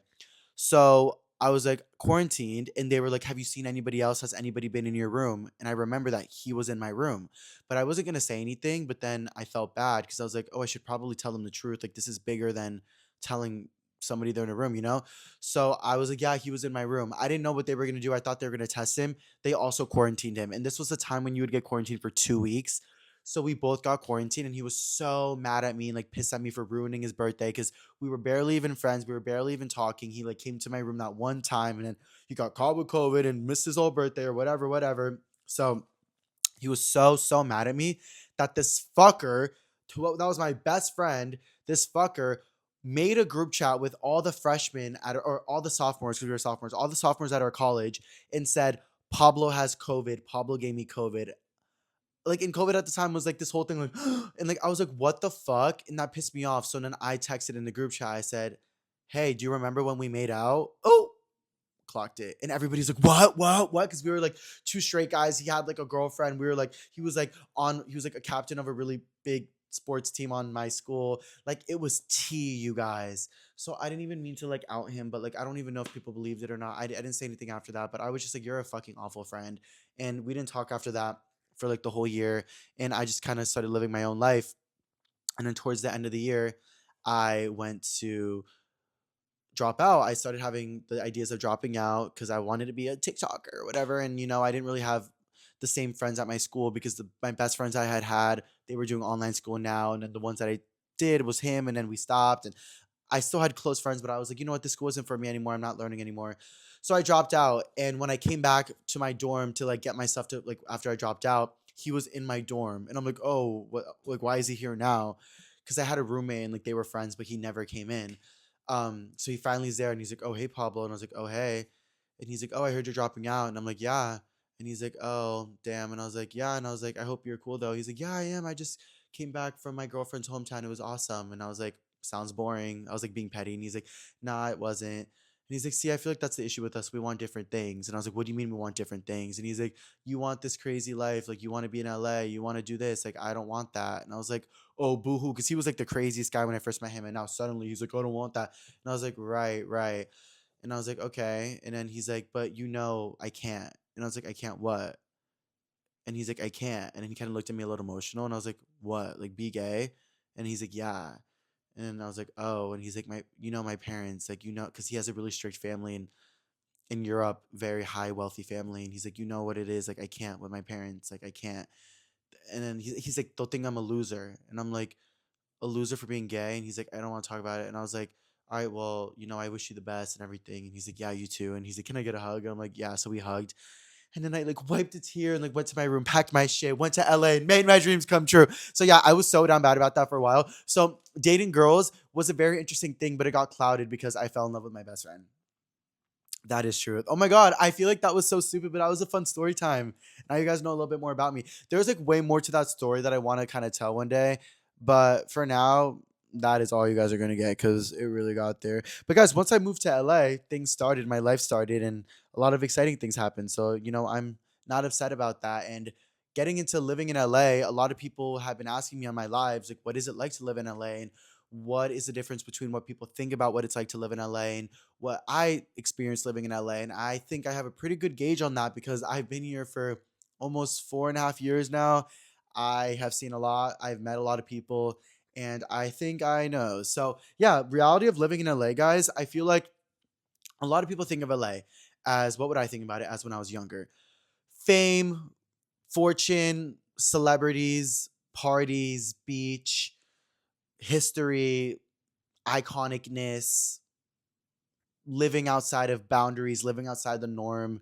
So I was like quarantined, and they were like, "Have you seen anybody else? Has anybody been in your room?" And I remember that he was in my room, but I wasn't gonna say anything. But then I felt bad because I was like, "Oh, I should probably tell them the truth. Like this is bigger than telling somebody they're in a room." So I was like, "Yeah, he was in my room." I didn't know what they were gonna do. I thought they were gonna test him. They also quarantined him, and this was the time when you would get quarantined for 2 weeks. So we both got quarantined, and he was so mad at me and like pissed at me for ruining his birthday, because we were barely even friends. We were barely even talking. He like came to my room that one time, and then he got caught with COVID and missed his whole birthday or whatever, whatever. So he was so mad at me that this fucker, that was my best friend, this fucker made a group chat with all the freshmen or all the sophomores, because we were sophomores, all the sophomores at our college, and said, "Pablo has COVID. Pablo gave me COVID." Like in COVID at the time was like this whole thing like and like I was like, what the fuck? And that pissed me off. So then I texted in the group chat. I said, "Hey, do you remember when we made out?" Oh, clocked it. And everybody's like, what? Because we were like two straight guys. He had like a girlfriend. We were like, he was like a captain of a really big sports team on my school. Like it was tea, you guys. So I didn't even mean to like out him, but like I don't even know if people believed it or not. I didn't say anything after that, but I was just like, "You're a fucking awful friend." And we didn't talk after that for like the whole year. And I just kind of started living my own life. And then towards the end of the year, I went to drop out. I started having the ideas of dropping out because I wanted to be a TikToker or whatever. And, I didn't really have the same friends at my school because my best friends I had, they were doing online school now. And then the ones that I did was him. And then we stopped. And I still had close friends, but I was like, you know what, this school isn't for me anymore. I'm not learning anymore. So I dropped out. And when I came back to my dorm to like get my stuff to like after I dropped out, he was in my dorm. And I'm like, oh, what, like, why is he here now? Because I had a roommate and like they were friends, but he never came in. So he finally is there and he's like, oh, hey, Pablo. And I was like, oh, hey. And he's like, oh, I heard you're dropping out. And I'm like, yeah. And he's like, oh, damn. And I was like, yeah. And I was like, I hope you're cool though. He's like, yeah, I am. I just came back from my girlfriend's hometown. It was awesome. And I was like, sounds boring. I was like being petty. And he's like, nah, it wasn't. And he's like, see, I feel like that's the issue with us. We want different things. And I was like, what do you mean we want different things? And he's like, you want this crazy life. Like, you want to be in LA. You want to do this. Like, I don't want that. And I was like, oh, boohoo. Because he was like the craziest guy when I first met him. And now suddenly he's like, I don't want that. And I was like, right, right. And I was like, okay. And then he's like, but you know, I can't. And I was like, I can't what? And he's like, I can't. And then he kind of looked at me a little emotional. And I was like, what? Like, be gay? And he's like, yeah. And I was like, oh. And he's like, my parents, like, because he has a really strict family in Europe, very high, wealthy family. And he's like, you know what it is? Like, I can't with my parents. Like, I can't. And then he's like, they'll think I'm a loser. And I'm like, a loser for being gay? And he's like, I don't want to talk about it. And I was like, all right, well, I wish you the best and everything. And he's like, yeah, you too. And he's like, can I get a hug? And I'm like, yeah. So we hugged. And then I like wiped a tear and like went to my room, packed my shit, went to LA and made my dreams come true. So yeah, I was so down bad about that for a while. So dating girls was a very interesting thing, but it got clouded because I fell in love with my best friend. That is true. Oh my god, I feel like that was so stupid, but that was a fun story time. Now you guys know a little bit more about me. There's like way more to that story that I want to kind of tell one day, but for now, that is all you guys are gonna get because it really got there. But guys, once I moved to LA, things started, my life started, and a lot of exciting things happened. So I'm not upset about that. And getting into living in LA, a lot of people have been asking me on my lives, like, what is it like to live in LA, and what is the difference between what people think about what it's like to live in LA and what I experienced living in LA. And I think I have a pretty good gauge on that because I've been here for almost 4.5 years now. I have seen a lot, I've met a lot of people, and I think I know. So, yeah, reality of living in LA, guys. I feel like a lot of people think of LA as what would I think about it as when I was younger? Fame, fortune, celebrities, parties, beach, history, iconicness, living outside of boundaries, living outside the norm.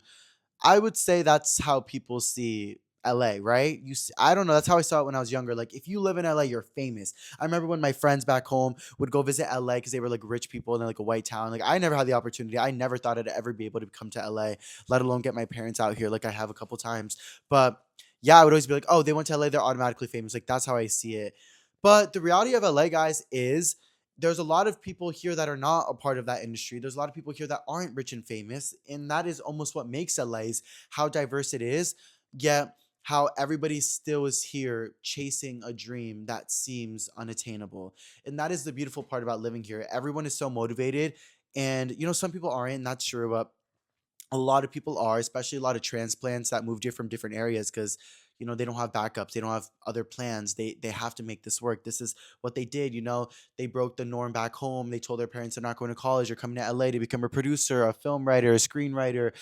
I would say that's how people see LA, right? I don't know. That's how I saw it when I was younger. Like, if you live in LA, you're famous. I remember when my friends back home would go visit LA because they were like rich people in like a white town. Like, I never had the opportunity. I never thought I'd ever be able to come to LA, let alone get my parents out here like I have a couple times. But yeah, I would always be like, oh, they went to LA, they're automatically famous. Like, that's how I see it. But the reality of LA, guys, is there's a lot of people here that are not a part of that industry. There's a lot of people here that aren't rich and famous. And that is almost what makes LA's how diverse it is, yet how everybody still is here chasing a dream that seems unattainable. And that is the beautiful part about living here. Everyone is so motivated. And, some people aren't, and that's true. But a lot of people are, especially a lot of transplants that moved here from different areas because they don't have backups, they don't have other plans, they have to make this work. This is what they did. They broke the norm back home. They told their parents they're not going to college, they're coming to LA to become a producer, a film writer, a screenwriter,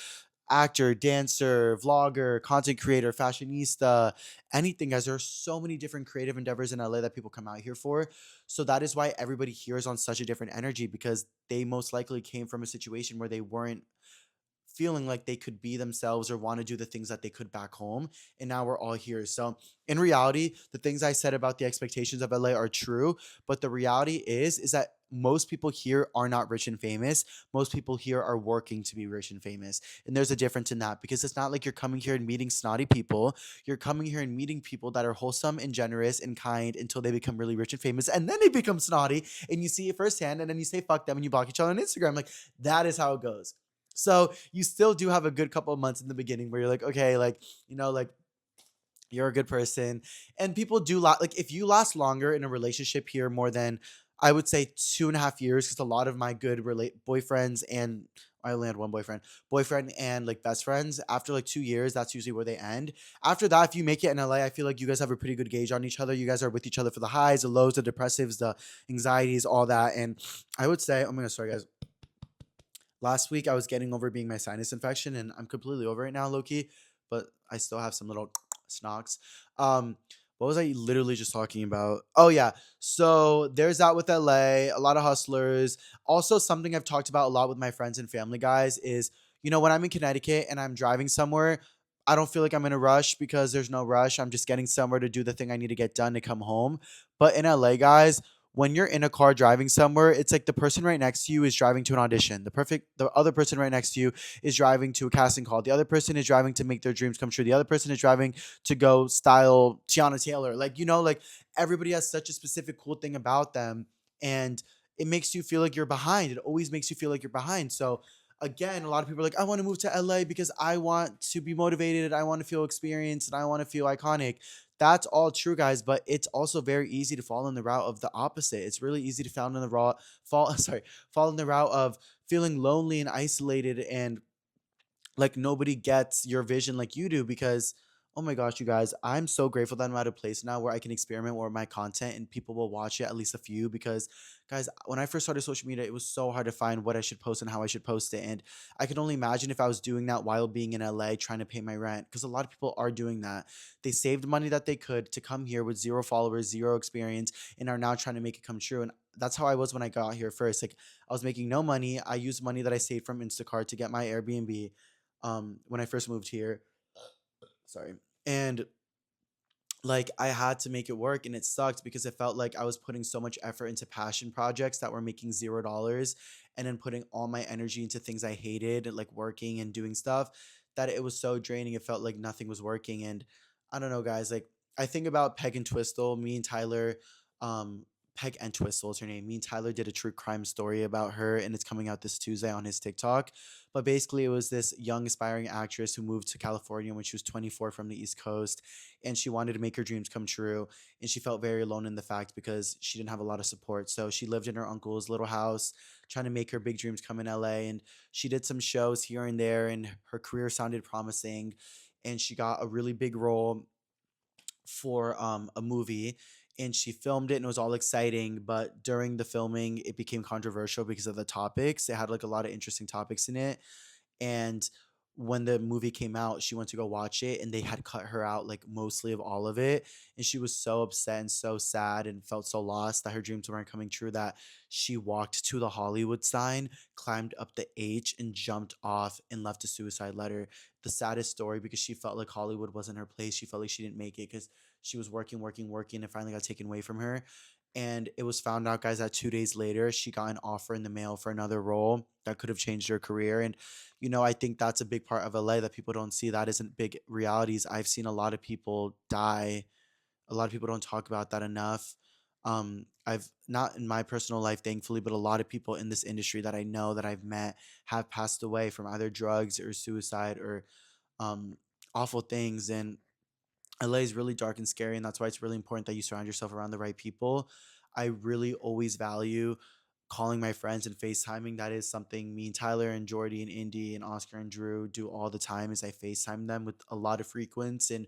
actor, dancer, vlogger, content creator, fashionista, anything, guys. There are so many different creative endeavors in LA that people come out here for. So that is why everybody here is on such a different energy because they most likely came from a situation where they weren't feeling like they could be themselves or want to do the things that they could back home. And now we're all here. So, in reality, the things I said about the expectations of LA are true. But the reality is that most people here are not rich and famous. Most people here are working to be rich and famous. And there's a difference in that because it's not like you're coming here and meeting snotty people. You're coming here and meeting people that are wholesome and generous and kind until they become really rich and famous. And then they become snotty and you see it firsthand. And then you say, fuck them, and you block each other on Instagram. Like, that is how it goes. So you still do have a good couple of months in the beginning where you're like, okay, like, like you're a good person. And people do like if you last longer in a relationship here more than I would say 2.5 years, because a lot of my good boyfriends and I only had one boyfriend and like best friends, after like 2 years, that's usually where they end. After that, if you make it in LA, I feel like you guys have a pretty good gauge on each other. You guys are with each other for the highs, the lows, the depressives, the anxieties, all that. And I would say, oh my god, sorry guys. Last week I was getting over being my sinus infection and I'm completely over it now, Loki. but I still have some little snocks. What was I literally just talking about? Oh yeah. So there's that with LA, a lot of hustlers. Also, something I've talked about a lot with my friends and family guys is, when I'm in Connecticut and I'm driving somewhere, I don't feel like I'm in a rush because there's no rush. I'm just getting somewhere to do the thing I need to get done to come home. But in LA, guys, when you're in a car driving somewhere, it's like the person right next to you is driving to an audition. The other person right next to you is driving to a casting call. The other person is driving to make their dreams come true. The other person is driving to go style Tiana Taylor. Like, like everybody has such a specific cool thing about them. And it makes you feel like you're behind. It always makes you feel like you're behind. So again, a lot of people are like, I want to move to LA because I want to be motivated. I want to feel experienced and I want to feel iconic. That's all true, guys, but it's also very easy to fall in the route of the opposite. It's really easy to fall in the route, fall in the route of feeling lonely and isolated and like nobody gets your vision like you do because oh my gosh, you guys, I'm so grateful that I'm at a place now where I can experiment more with my content and people will watch it, at least a few, because guys, when I first started social media, it was so hard to find what I should post and how I should post it. And I can only imagine if I was doing that while being in LA trying to pay my rent, because a lot of people are doing that. They saved money that they could to come here with zero followers, zero experience, and are now trying to make it come true. And that's how I was when I got here first. Like I was making no money. I used money that I saved from Instacart to get my Airbnb when I first moved here. Sorry. And like I had to make it work and it sucked because it felt like I was putting so much effort into passion projects that were making $0 and then putting all my energy into things I hated, like working and doing stuff, that it was so draining. It felt like nothing was working. And I don't know, guys, like I think about Peg and Twistle, me and Tyler, um, Peg and Twistle is her name. Me and Tyler did a true crime story about her and it's coming out this Tuesday on his TikTok. But basically, it was this young aspiring actress who moved to California when she was 24 from the East Coast and she wanted to make her dreams come true. And she felt very alone in the fact because she didn't have a lot of support. So she lived in her uncle's little house, trying to make her big dreams come in LA. And she did some shows here and there, and her career sounded promising. And she got a really big role for a movie. And she filmed it and it was all exciting. But during the filming, it became controversial because of the topics. It had like a lot of interesting topics in it and when the movie came out, she went to go watch it and they had cut her out like mostly of all of it. And she was so upset and so sad and felt so lost that her dreams weren't coming true that she walked to the Hollywood sign, climbed up the H, and jumped off and left a suicide letter. The saddest story because she felt like Hollywood wasn't her place. She felt like she didn't make it because she was working, working, working, and finally got taken away from her. And it was found out, guys, that 2 days later, she got an offer in the mail for another role that could have changed her career. And I think that's a big part of LA that people don't see. That isn't big realities. I've seen a lot of people die. A lot of people don't talk about that enough. I've not in my personal life, thankfully, but a lot of people in this industry that I know that I've met have passed away from either drugs or suicide or um, awful things. And LA is really dark and scary, and that's why it's really important that you surround yourself around the right people. I really always value calling my friends and FaceTiming. That is something me and Tyler and Jordy and Indy and Oscar and Drew do all the time is I FaceTime them with a lot of frequency and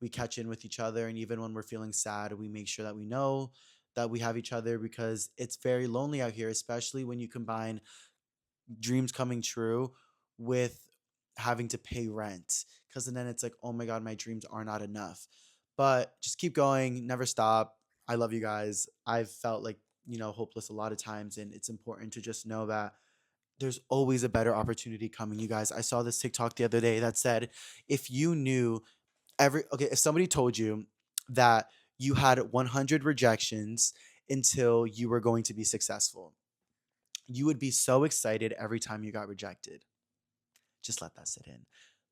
we catch in with each other. And even when we're feeling sad, we make sure that we know that we have each other because it's very lonely out here, especially when you combine dreams coming true with having to pay rent because then it's like oh my god my dreams are not enough but just keep going, never stop. I love you guys. I've felt like hopeless a lot of times and it's important to just know that there's always a better opportunity coming. You guys, I saw this TikTok the other day that said if you knew if somebody told you that you had 100 rejections until you were going to be successful, you would be so excited every time you got rejected. Just let that sit in.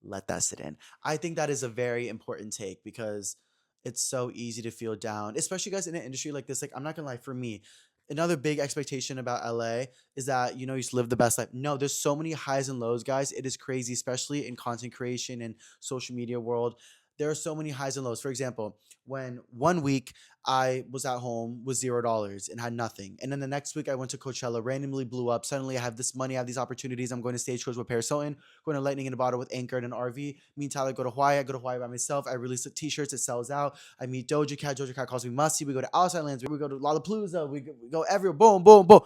Let that sit in. I think that is a very important take because it's so easy to feel down, especially guys in an industry like this. Like, I'm not gonna lie, for me, another big expectation about LA is that you just live the best life. No, there's so many highs and lows, guys. It is crazy, especially in content creation and social media world. There are so many highs and lows. For example, when one week I was at home with $0 and had nothing. And then the next week I went to Coachella, randomly blew up. Suddenly I have this money, I have these opportunities. I'm going to Stagecoach with Paris Hilton, going to Lightning in a Bottle with Anchor and an RV. Me and Tyler go to Hawaii. I go to Hawaii by myself. I release t-shirts. It sells out. I meet Doja Cat. Doja Cat calls me Musty. We go to Outside Lands. We go to Lollapalooza. We go everywhere. Boom, boom, boom.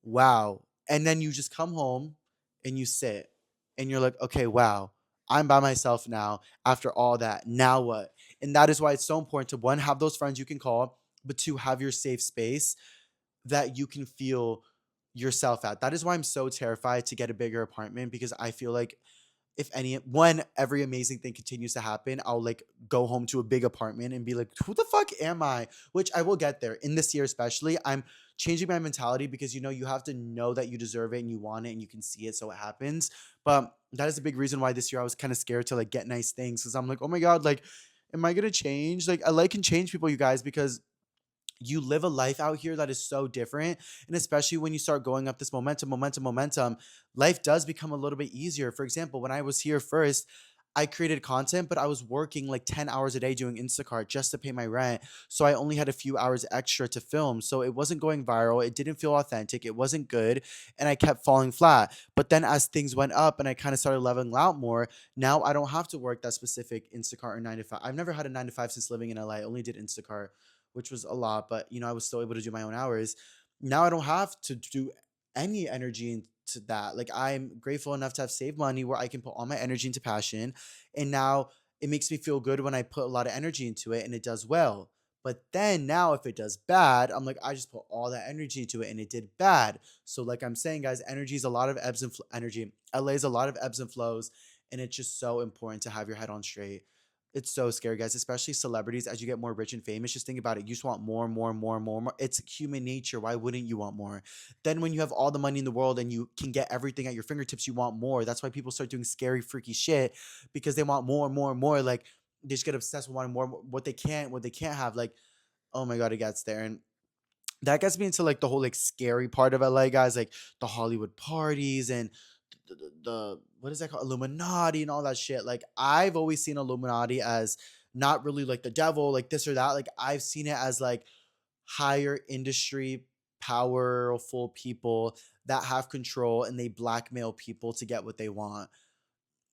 Wow. And then you just come home and you sit and you're like, okay, wow. I'm by myself now after all that. Now what? And that is why it's so important to one, have those friends you can call, but two, have your safe space that you can feel yourself at. That is why I'm so terrified to get a bigger apartment because I feel like if any when every amazing thing continues to happen, I'll like go home to a big apartment and be like, who the fuck am I? Which I will get there in this year, especially. I'm changing my mentality because you have to know that you deserve it and you want it and you can see it, so it happens. But that is a big reason why this year I was kind of scared to like get nice things because I'm like, oh my god, like, am I gonna change? Like, I like can change people, you guys, because you live a life out here that is so different. And especially when you start going up this momentum, life does become a little bit easier. For example, when I was here first, I created content, but I was working like 10 hours a day doing Instacart just to pay my rent. So I only had a few hours extra to film. So it wasn't going viral. It didn't feel authentic. It wasn't good. And I kept falling flat. But then as things went up and I kind of started leveling out more, now I don't have to work that specific Instacart or 9 to 5. I've never had a 9 to 5 since living in LA. I only did Instacart, which was a lot, but I was still able to do my own hours. Now I don't have to do any energy into that. Like, I'm grateful enough to have saved money where I can put all my energy into passion. And now it makes me feel good when I put a lot of energy into it and it does well. But then now if it does bad, I'm like, I just put all that energy into it and it did bad. So like I'm saying, guys, energy is a lot of ebbs and energy. LA is a lot of ebbs and flows, and it's just so important to have your head on straight. It's so scary, guys, especially celebrities. As you get more rich and famous, just think about it. You just want more and more and more and more and more. It's human nature. Why wouldn't you want more? Then, when you have all the money in the world and you can get everything at your fingertips, you want more. That's why people start doing scary, freaky shit because they want more and more and more. Like, they just get obsessed with wanting more, what they can't have. Like, oh my God, it gets there. And that gets me into like the whole like scary part of LA, guys, like the Hollywood parties and the what is that called, Illuminati and all that shit. Like, I've always seen Illuminati as not really like the devil, like this or that. Like, I've seen it as like higher industry powerful people that have control and they blackmail people to get what they want.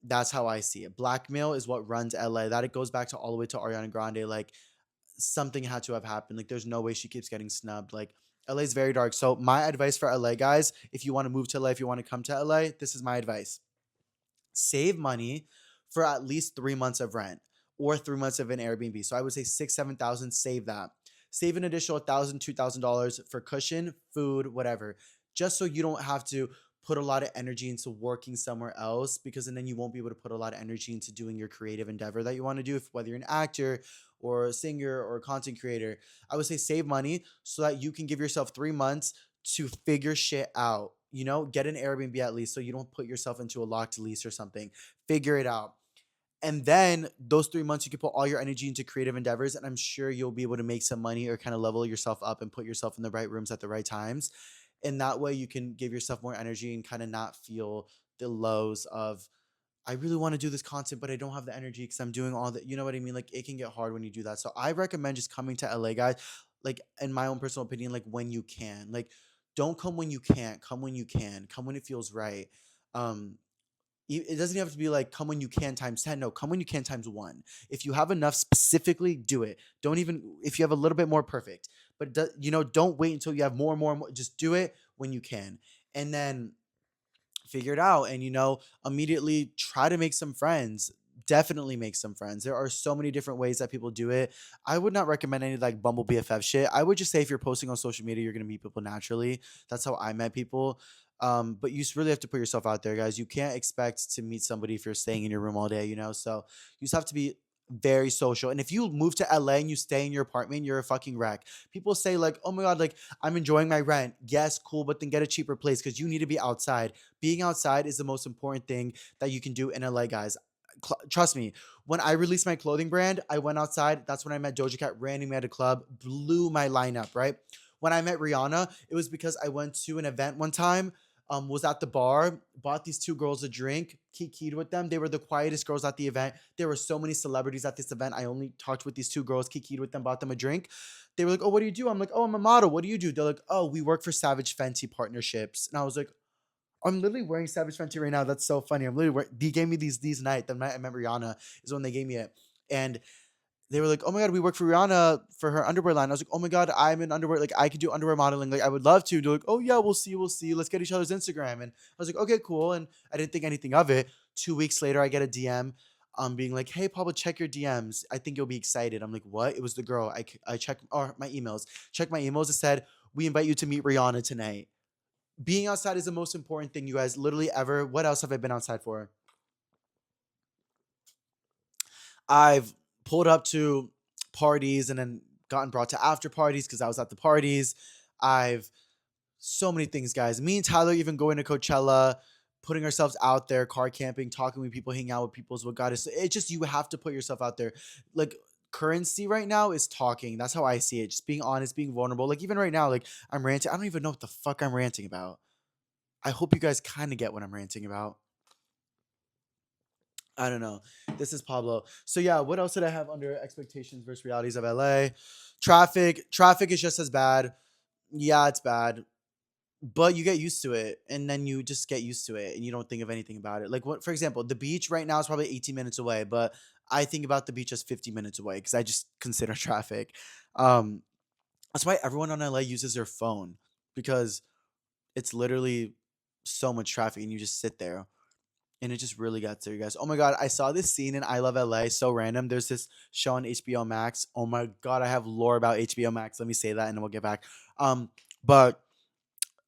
That's how I see it. Blackmail is what runs LA. That it goes back to all the way to Ariana Grande. Like, something had to have happened. Like, there's no way she keeps getting snubbed. Like, LA is very dark. So my advice for LA, guys, if you want to move to LA, if you want to come to LA, this is my advice: save money for at least 3 months of rent or 3 months of an Airbnb. So I would say six, 7,000, save that. Save an additional $1,000, $2,000 for cushion, food, whatever, just so you don't have to put a lot of energy into working somewhere else, because and then you won't be able to put a lot of energy into doing your creative endeavor that you want to do, if, whether you're an actor or a singer or a content creator. I would say save money so that you can give yourself 3 months to figure shit out. Get an Airbnb at least so you don't put yourself into a locked lease or something. Figure it out. And then those 3 months, you can put all your energy into creative endeavors, and I'm sure you'll be able to make some money or kind of level yourself up and put yourself in the right rooms at the right times. And that way, you can give yourself more energy and kind of not feel the lows of, I really want to do this content, but I don't have the energy because I'm doing all that. You know what I mean? Like, it can get hard when you do that. So I recommend just coming to LA, guys. Like, in my own personal opinion, like when you can. Like, don't come when you can't. Come when you can. Come when it feels right. Um, it doesn't have to be like come when you can times 10. No, come when you can times one. If you have enough, specifically do it. Don't even, if you have a little bit more, perfect. But don't wait until you have more and more and more. Just do it when you can. And then figure it out, and immediately try to make some friends. Definitely make some friends. There are so many different ways that people do it. I would not recommend any like Bumble BFF shit. I would just say if you're posting on social media, you're gonna meet people naturally. That's how I met people. But you really have to put yourself out there, guys. You can't expect to meet somebody if you're staying in your room all day, so you just have to be very social. And if you move to LA and you stay in your apartment, you're a fucking wreck. People say like, oh my god, like, I'm enjoying my rent. Yes, cool, but then get a cheaper place because you need to be outside. Being outside is the most important thing that you can do in LA, guys. Trust me. When I released my clothing brand, I went outside. That's when I met Doja Cat randomly at a club, blew my lineup, right? When I met Rihanna, it was because I went to an event one time, was at the bar, bought these two girls a drink, kikied with them. They were the quietest girls at the event. There were so many celebrities at this event. I only talked with these two girls, kikied with them, bought them a drink. They were like, oh, what do you do? I'm like, oh, I'm a model. What do you do? They're like, oh, we work for Savage Fenty partnerships. And I was like, I'm literally wearing Savage Fenty right now. That's so funny. I'm literally wearing, they gave me these night. The night I met Rihanna is when they gave me it. And they were like, "Oh my god, we work for Rihanna for her underwear line." I was like, "Oh my god, I'm in underwear. Like, I could do underwear modeling. Like, I would love to." They're like, "Oh yeah, we'll see, we'll see. Let's get each other's Instagram." And I was like, "Okay, cool." And I didn't think anything of it. 2 weeks later, I get a DM, being like, "Hey, Pablo, check your DMs. I think you'll be excited." I'm like, "What?" It was the girl. I checked or my emails. Check my emails. It said, "We invite you to meet Rihanna tonight." Being outside is the most important thing, you guys. Literally ever. What else have I been outside for? I've pulled up to parties and then gotten brought to after parties because I was at the parties. I've so many things, guys. Me and Tyler even going to Coachella, putting ourselves out there, car camping, talking with people, hanging out with people is what got us. It's just you have to put yourself out there. Like currency right now is talking. That's how I see it. Just being honest, being vulnerable. Like even right now, like I'm ranting. I don't even know what the fuck I'm ranting about. I hope you guys kind of get what I'm ranting about. I don't know. This is Pablo. So yeah, what else did I have under expectations versus realities of LA? Traffic. Traffic is just as bad. Yeah, it's bad. But you get used to it and then you just get used to it and you don't think of anything about it. Like what for example, the beach right now is probably 18 minutes away, but I think about the beach as 50 minutes away because I just consider traffic. Um that's why everyone on LA uses their phone because it's literally so much traffic and you just sit there and it just really got to you guys. Oh my god, I saw this scene in I Love LA. So random. There's this show on HBO Max. Oh my god, I have lore about HBO Max. Let me say that, and then we'll get back. But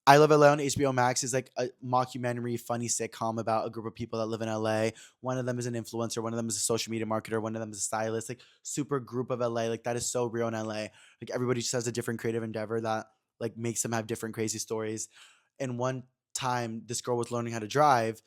I Love LA on HBO Max is like a mockumentary, funny sitcom about a group of people that live in LA. One of them is an influencer. One of them is a social media marketer. One of them is a stylist. Like super group of LA. Like that is so real in LA. Like everybody just has a different creative endeavor that like makes them have different crazy stories. And one time, this girl was learning how to drive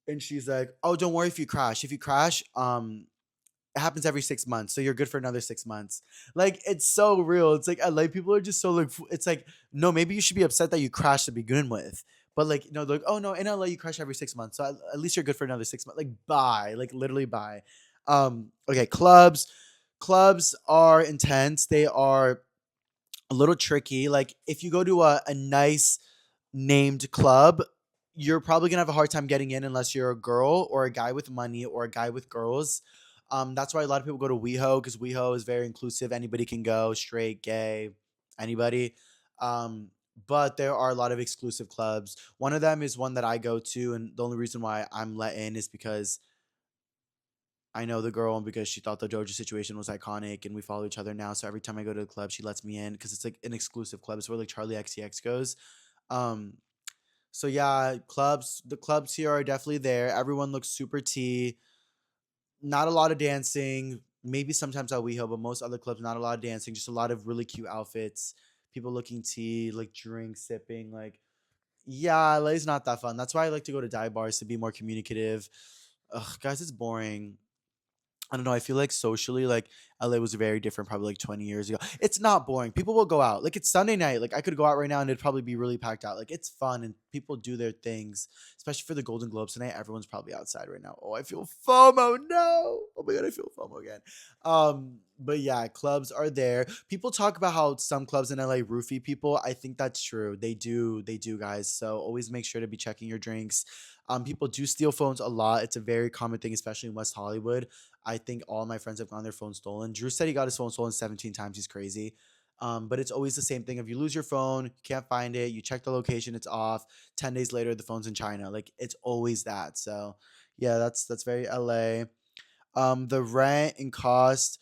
and she's like, "Oh, don't worry if you crash. If you crash, it happens every 6 months, so you're good for another 6 months." Like it's so real. It's like LA people are just so like it's like no, maybe you should be upset that you crashed to begin with, but like no, they're like oh no, in LA you crash every 6 months, so at least you're good for another 6 months. Like bye, like literally bye. Okay, clubs. Clubs are intense. They are a little tricky. Like if you go to a nice named club, you're probably gonna have a hard time getting in unless you're a girl or a guy with money or a guy with girls. That's why a lot of people go to WeHo because WeHo is very inclusive. Anybody can go, straight, gay, anybody. Um, but there are a lot of exclusive clubs. One of them is one that I go to, and the only reason why I'm let in is because I know the girl and because she thought the Doja situation was iconic and we follow each other now. So every time I go to the club, she lets me in because it's like an exclusive club. It's where like Charlie XCX goes. Um, so yeah, clubs. The clubs here are definitely there. Everyone looks super tea. Not a lot of dancing. Maybe sometimes at WeHo, but most other clubs, not a lot of dancing. Just a lot of really cute outfits. People looking tea, like drink sipping. Like yeah, LA's not that fun. That's why I like to go to dive bars to be more communicative. Ugh, guys, it's boring. I don't know. I feel like socially, like LA was very different probably like 20 years ago. It's not boring. People will go out. Like it's Sunday night. Like I could go out right now and it'd probably be really packed out. Like it's fun and people do their things, especially for the Golden Globes tonight. Everyone's probably outside right now. Oh, I feel FOMO. No. Oh my God, I feel FOMO again. But yeah, clubs are there. People talk about how some clubs in LA roofie people. I think that's true. They do, guys. So always make sure to be checking your drinks. People do steal phones a lot. It's a very common thing, especially in West Hollywood. I think all my friends have gotten their phone stolen. Drew said he got his phone stolen 17 times. He's crazy. But it's always the same thing. If you lose your phone, you can't find it, you check the location, it's off. 10 days later, the phone's in China. Like it's always that. So yeah, that's very LA. The rent and cost.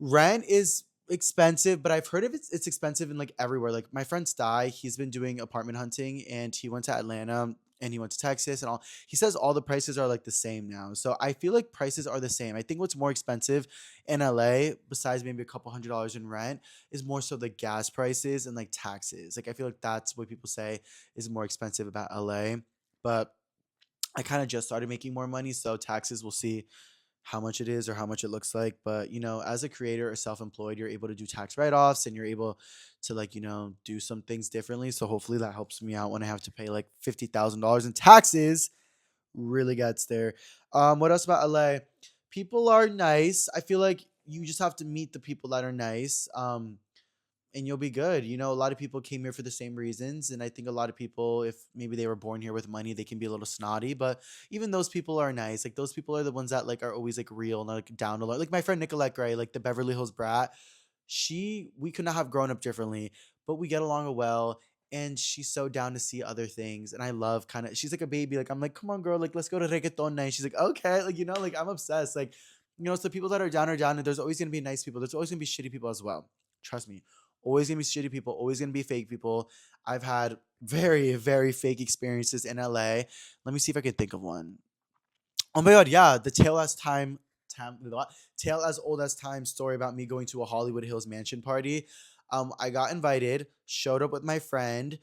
Rent is expensive, but I've heard of it's expensive in like everywhere. Like my friend Sty, he's been doing apartment hunting and he went to Atlanta and he went to Texas and all. He says all the prices are like the same now. So I feel like prices are the same. I think what's more expensive in LA, besides maybe a couple $100 in rent, is more so the gas prices and like taxes. Like I feel like that's what people say is more expensive about LA. But I kind of just started making more money, so taxes we'll see how much it is or how much it looks like. But as a creator or self-employed, you're able to do tax write-offs and you're able to like, do some things differently. So hopefully that helps me out when I have to pay like $50,000 in taxes. Really gets there. What else about LA? People are nice. I feel like you just have to meet the people that are nice. and you'll be good. You know, a lot of people came here for the same reasons, and I think a lot of people, if maybe they were born here with money, they can be a little snotty. But even those people are nice. Like those people are the ones that like are always like real and like down to learn. Like my friend Nicolette Gray, like the Beverly Hills brat. We could not have grown up differently, but we get along well. And she's so down to see other things, and I love kind of. She's like a baby. Like I'm like, come on, girl. Like let's go to reggaeton night. She's like, okay. Like like I'm obsessed. Like so people that are down, and there's always gonna be nice people. There's always gonna be shitty people as well. Trust me. Always gonna be shitty people. Always gonna be fake people. I've had very very fake experiences in LA. Let me see if I can think of one. Oh my god, yeah, the tale as old as time story about me going to a Hollywood Hills mansion party. I got invited, showed up with my friend.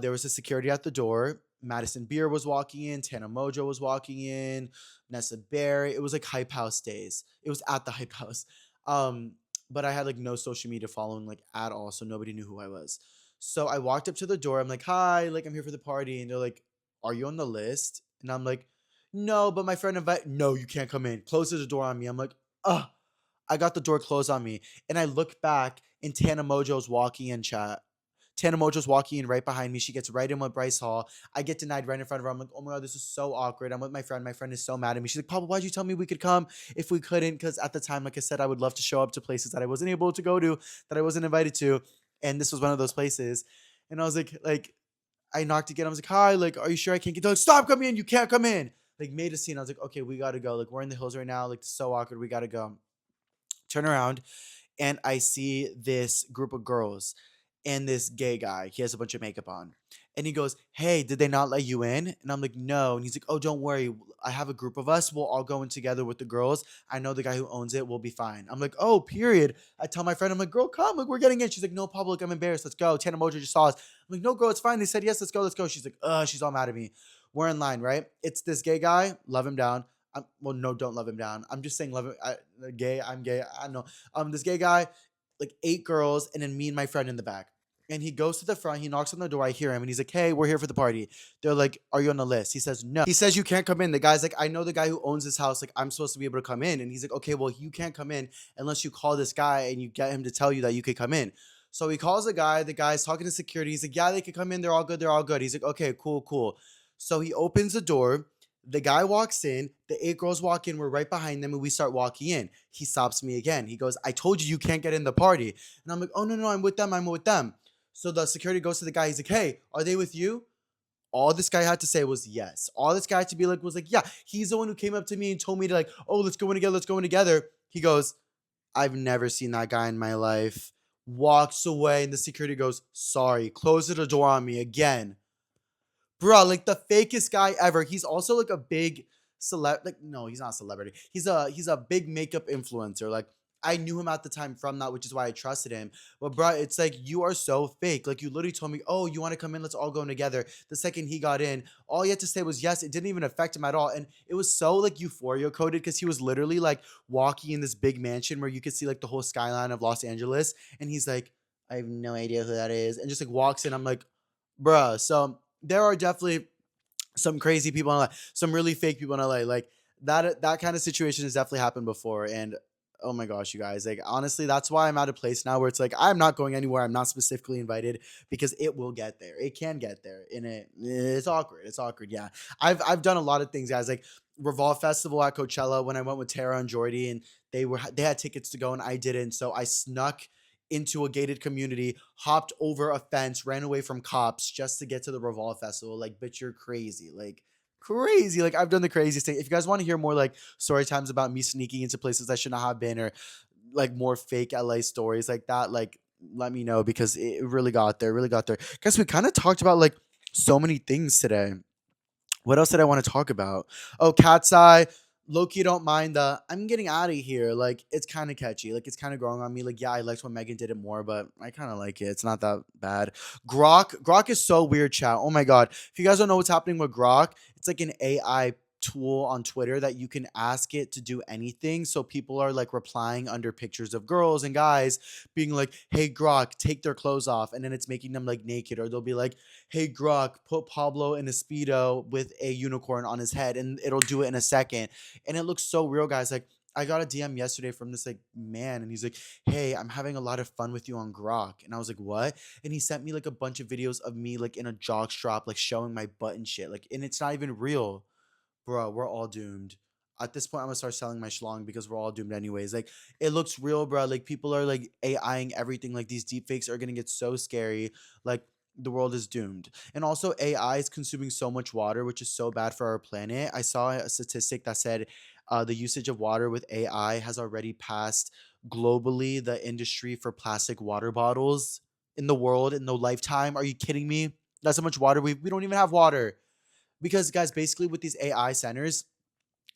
There was a security at the door. Madison Beer was walking in, Tana Mojo was walking in, Nessa Berry. It was like Hype House days. It was at the Hype House. Um, but I had like no social media following like at all, so nobody knew who I was. So I walked up to the door. I'm like, "Hi, like I'm here for the party," and they're like, "Are you on the list?" And I'm like, "No, but my friend invited." No, you can't come in. Closes the door on me. I'm like, "Ugh." I got the door closed on me, and I look back, and Tana Mojo's walking in chat. Tana Mojo's walking in right behind me. She gets right in with Bryce Hall. I get denied right in front of her. I'm like, oh my God, this is so awkward. I'm with my friend. My friend is so mad at me. She's like, Pablo, why'd you tell me we could come if we couldn't? Because at the time, like I said, I would love to show up to places that I wasn't able to go to, that I wasn't invited to. And this was one of those places. And I was like, I knocked again. I was like, hi, like, are you sure I can't get? They're like, stop coming in. You can't come in. Like, made a scene. I was like, okay, we got to go. Like, we're in the hills right now. Like, it's so awkward. We got to go. Turn around, and I see this group of girls and this gay guy. He has a bunch of makeup on. And he goes, "Hey, did they not let you in?" And I'm like, "No." And he's like, "Oh, don't worry. I have a group of us. We'll all go in together with the girls. I know the guy who owns it. We'll be fine." I'm like, "Oh, period." I tell my friend, I'm like, "Girl, come. Like, we're getting in." She's like, "No, public. I'm embarrassed. Let's go." Tana Mojo just saw us. I'm like, "No, girl, it's fine. They said yes. Let's go. Let's go." She's like, she's all mad at me. We're in line, right? It's this gay guy. Love him down. Well, no, don't love him down. I'm just saying, love him. Gay. I'm gay. I know. This gay guy, like eight girls, and then me and my friend in the back. And he goes to the front. He knocks on the door. I hear him, and he's like, "Hey, we're here for the party." They're like, "Are you on the list?" He says, "No." He says, "You can't come in." The guy's like, "I know the guy who owns this house. Like, I'm supposed to be able to come in." And he's like, "Okay, well, you can't come in unless you call this guy and you get him to tell you that you could come in." So he calls the guy. The guy's talking to security. He's like, "Yeah, they could come in. They're all good. They're all good." He's like, "Okay, cool, cool." So he opens the door. The guy walks in. The eight girls walk in. We're right behind them, and we start walking in. He stops me again. He goes, "I told you can't get in the party." And I'm like, "Oh, no, no, I'm with them. I'm with them." So the security goes to the guy. He's like, "Hey, are they with you?" All this guy had to say was yes. All this guy had to be like was like, "Yeah." He's the one who came up to me and told me to like, "Oh, let's go in together. Let's go in together." He goes, "I've never seen that guy in my life." Walks away, and the security goes, "Sorry." Closes the door on me again. Bro, like the fakest guy ever. He's also like a big like no, he's not a celebrity. He's a big makeup influencer. Like I knew him at the time from that, which is why I trusted him. But bro, it's like you are so fake. Like you literally told me, "Oh, you want to come in? Let's all go in together." The second he got in, all he had to say was yes. It didn't even affect him at all, and it was so like euphoria coded because he was literally like walking in this big mansion where you could see like the whole skyline of Los Angeles, and he's like, "I have no idea who that is," and just like walks in. I'm like, bruh. So there are definitely some crazy people in LA, some really fake people in LA. Like that kind of situation has definitely happened before. And oh my gosh, you guys, like honestly, that's why I'm at a place now where it's like I'm not going anywhere. I'm not specifically invited because it will get there. It can get there. And it's awkward. It's awkward. Yeah. I've done a lot of things, guys. Like Revolve Festival at Coachella when I went with Tara and Jordy and they had tickets to go and I didn't. So I snuck into a gated community, hopped over a fence, ran away from cops just to get to the Revolve Festival. Like, bitch, you're crazy. Like, crazy. Like, I've done the craziest thing. If you guys want to hear more like story times about me sneaking into places I should not have been, or like more fake LA stories like that, like, let me know because it really got there. Really got there. Guys, we kind of talked about like so many things today. What else did I want to talk about? Oh, Cat's Eye. Loki don't mind the I'm getting out of here. Like it's kind of catchy. Like it's kind of growing on me. Like, yeah, I liked when Megan did it more, but I kind of like it. It's not that bad. Grok is so weird, chat. Oh my god. If you guys don't know what's happening with Grok, it's like an AI tool on Twitter that you can ask it to do anything. So people are like replying under pictures of girls and guys being like, "Hey Grok, take their clothes off." And then it's making them like naked, or they'll be like, "Hey Grok, put Pablo in a speedo with a unicorn on his head," and it'll do it in a second. And it looks so real, guys. Like I got a DM yesterday from this like man, and he's like, "Hey, I'm having a lot of fun with you on Grok," and I was like, "What?" And he sent me like a bunch of videos of me like in a jock strap, like showing my butt and shit, like, and it's not even real, bro. We're all doomed. At this point, I'm gonna start selling my schlong because we're all doomed anyways. Like, it looks real, bro. Like, people are like AIing everything. Like, these deep fakes are gonna get so scary. Like, the world is doomed. And also, AI is consuming so much water, which is so bad for our planet. I saw a statistic that said the usage of water with AI has already passed globally the industry for plastic water bottles in the world in the lifetime. Are you kidding me? That's how much water we don't even have water. Because guys, basically with these AI centers,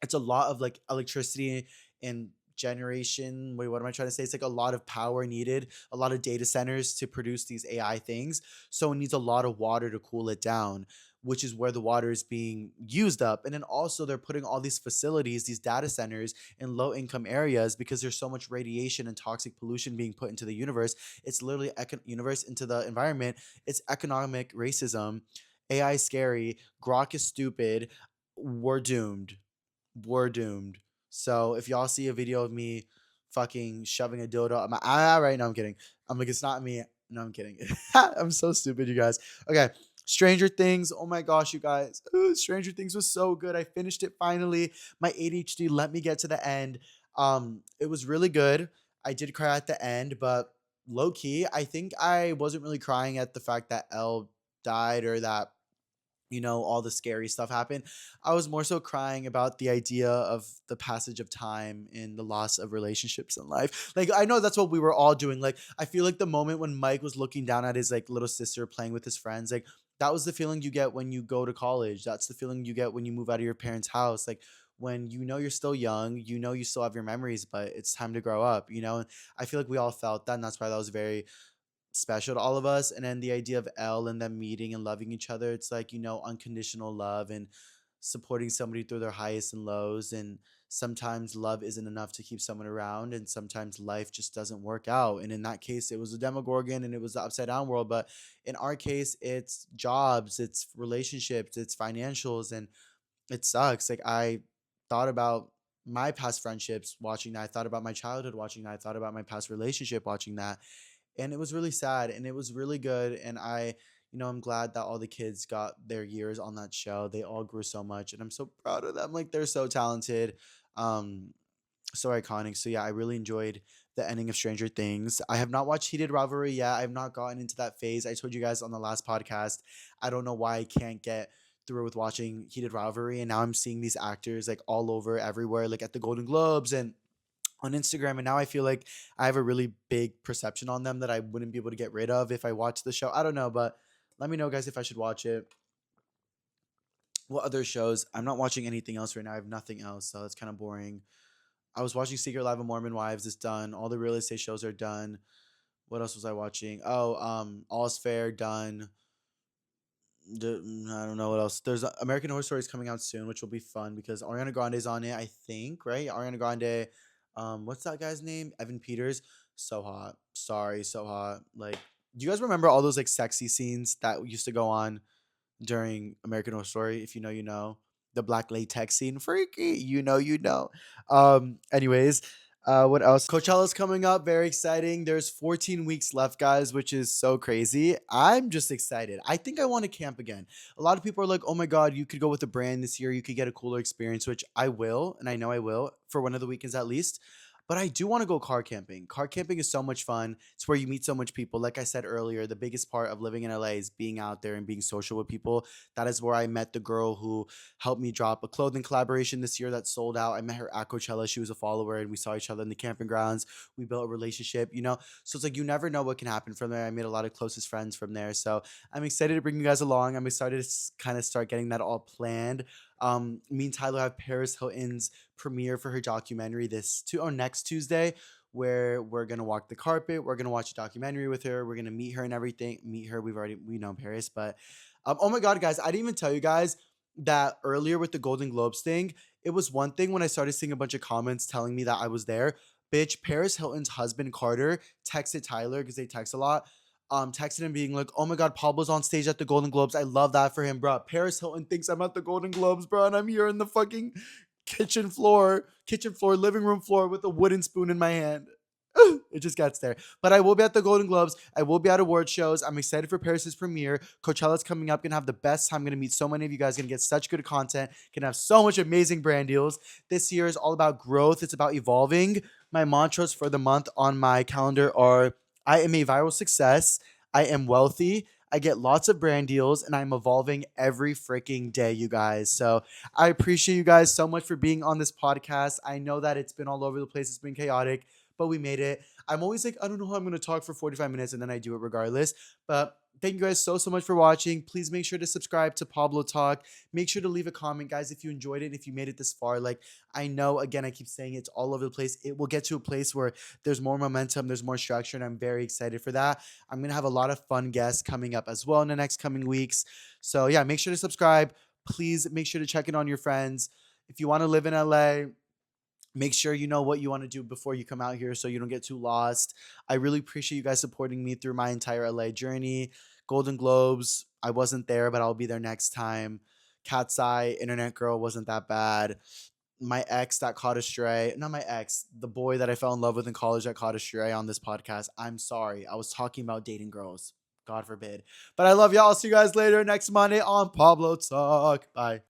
it's a lot of like electricity and generation. Wait, what am I trying to say? It's like a lot of power needed, a lot of data centers to produce these AI things. So it needs a lot of water to cool it down, which is where the water is being used up. And then also they're putting all these facilities, these data centers in low income areas because there's so much radiation and toxic pollution being put into the universe. It's literally universe into the environment. It's economic racism. AI is scary. Grok is stupid. We're doomed. We're doomed. So if y'all see a video of me fucking shoving a dildo up my right now, I'm kidding. I'm like, it's not me. No, I'm kidding. I'm so stupid, you guys. Okay. Stranger Things. Oh my gosh, you guys. Stranger Things was so good. I finished it finally. My ADHD let me get to the end. It was really good. I did cry at the end, but low key, I think I wasn't really crying at the fact that Elle died or that all the scary stuff happened. I was more so crying about the idea of the passage of time and the loss of relationships in life. Like, I know that's what we were all doing. Like, I feel like the moment when Mike was looking down at his like little sister playing with his friends, like that was the feeling you get when you go to college. That's the feeling you get when you move out of your parents' house. Like, when you're still young, you still have your memories, but it's time to grow up, And I feel like we all felt that, and that's why that was very special to all of us. And then the idea of Elle and them meeting and loving each other, it's like, unconditional love and supporting somebody through their highest and lows. And sometimes love isn't enough to keep someone around, and sometimes life just doesn't work out. And in that case, it was a Demogorgon and it was the upside down world. But in our case, it's jobs, it's relationships, it's financials, and it sucks. Like, I thought about my past friendships watching that. I thought about my childhood watching that. I thought about my past relationship watching that, and it was really sad and it was really good. And I'm glad that all the kids got their years on that show. They all grew so much, and I'm so proud of them. Like, they're so talented, um so iconic. So yeah, I really enjoyed the ending of Stranger Things. I have not watched Heated Rivalry yet. I have not gotten into that phase. I told you guys on the last podcast, I don't know why I can't get through with watching Heated Rivalry, and now I'm seeing these actors like all over everywhere, like at the Golden Globes and on Instagram. And now I feel like I have a really big perception on them that I wouldn't be able to get rid of if I watch the show. I don't know, but let me know, guys, if I should watch it. What other shows? I'm not watching anything else right now. I have nothing else, so it's kind of boring. I was watching Secret Life of Mormon Wives. It's done. All the real estate shows are done. What else was I watching? Oh, All's Fair done. I don't know what else. There's American Horror Stories coming out soon, which will be fun because Ariana Grande's on it, I think, right? Ariana Grande. What's that guy's name? Evan Peters. So hot. Sorry, so hot. Like, do you guys remember all those like sexy scenes that used to go on during American Horror Story? If you know, you know. The black latex scene, freaky. You know. Anyways, what else? Coachella's coming up. Very exciting. There's 14 weeks left, guys, which is so crazy. I'm just excited. I think I want to camp again. A lot of people are like, oh my God, you could go with a brand this year. You could get a cooler experience, which I will. And I know I will for one of the weekends at least. But I do want to go car camping. Car camping is so much fun. It's where you meet so much people. Like I said earlier, the biggest part of living in LA is being out there and being social with people. That is where I met the girl who helped me drop a clothing collaboration this year that sold out. I met her at Coachella. She was a follower, and we saw each other in the camping grounds. We built a relationship. So it's like you never know what can happen from there. I made a lot of closest friends from there. So I'm excited to bring you guys along. I'm excited to kind of start getting that all planned. Me and Tyler have Paris Hilton's premiere for her documentary next Tuesday, where we're gonna walk the carpet. We're gonna watch a documentary with her. We're gonna meet her and everything. Meet her. We know Paris, but oh my God, guys, I didn't even tell you guys that earlier with the Golden Globes thing. It was one thing when I started seeing a bunch of comments telling me that I was there. Bitch, Paris Hilton's husband Carter texted Tyler because they text a lot. Texted him being like, "Oh my God, Pablo's on stage at the Golden Globes. I love that for him, bro. Paris Hilton thinks I'm at the Golden Globes, bro, and I'm here in the fucking kitchen floor, living room floor with a wooden spoon in my hand. It just gets there. But I will be at the Golden Globes. I will be at award shows. I'm excited for Paris's premiere. Coachella's coming up. Gonna have the best time. Gonna meet so many of you guys. Gonna get such good content. Gonna have so much amazing brand deals. This year is all about growth. It's about evolving. My mantras for the month on my calendar are: I am a viral success. I am wealthy. I get lots of brand deals, and I'm evolving every freaking day, you guys. So I appreciate you guys so much for being on this podcast. I know that it's been all over the place. It's been chaotic, but we made it. I'm always like, I don't know how I'm going to talk for 45 minutes, and then I do it regardless. But thank you guys so much for watching. Please make sure to subscribe to Pablo Talk. Make sure to leave a comment, guys, if you enjoyed it, if you made it this far. Like, I know, again, I keep saying it's all over the place. It will get to a place where there's more momentum, there's more structure, and I'm very excited for that. I'm going to have a lot of fun guests coming up as well in the next coming weeks. So, yeah, make sure to subscribe. Please make sure to check in on your friends. If you want to live in LA, make sure you know what you want to do before you come out here so you don't get too lost. I really appreciate you guys supporting me through my entire LA journey. Golden Globes, I wasn't there, but I'll be there next time. Cat's Eye, Internet Girl wasn't that bad. My ex that caught a stray, not my ex, the boy that I fell in love with in college that caught a stray on this podcast. I'm sorry. I was talking about dating girls. God forbid. But I love y'all. I'll see you guys later next Monday on Pablo Talk. Bye.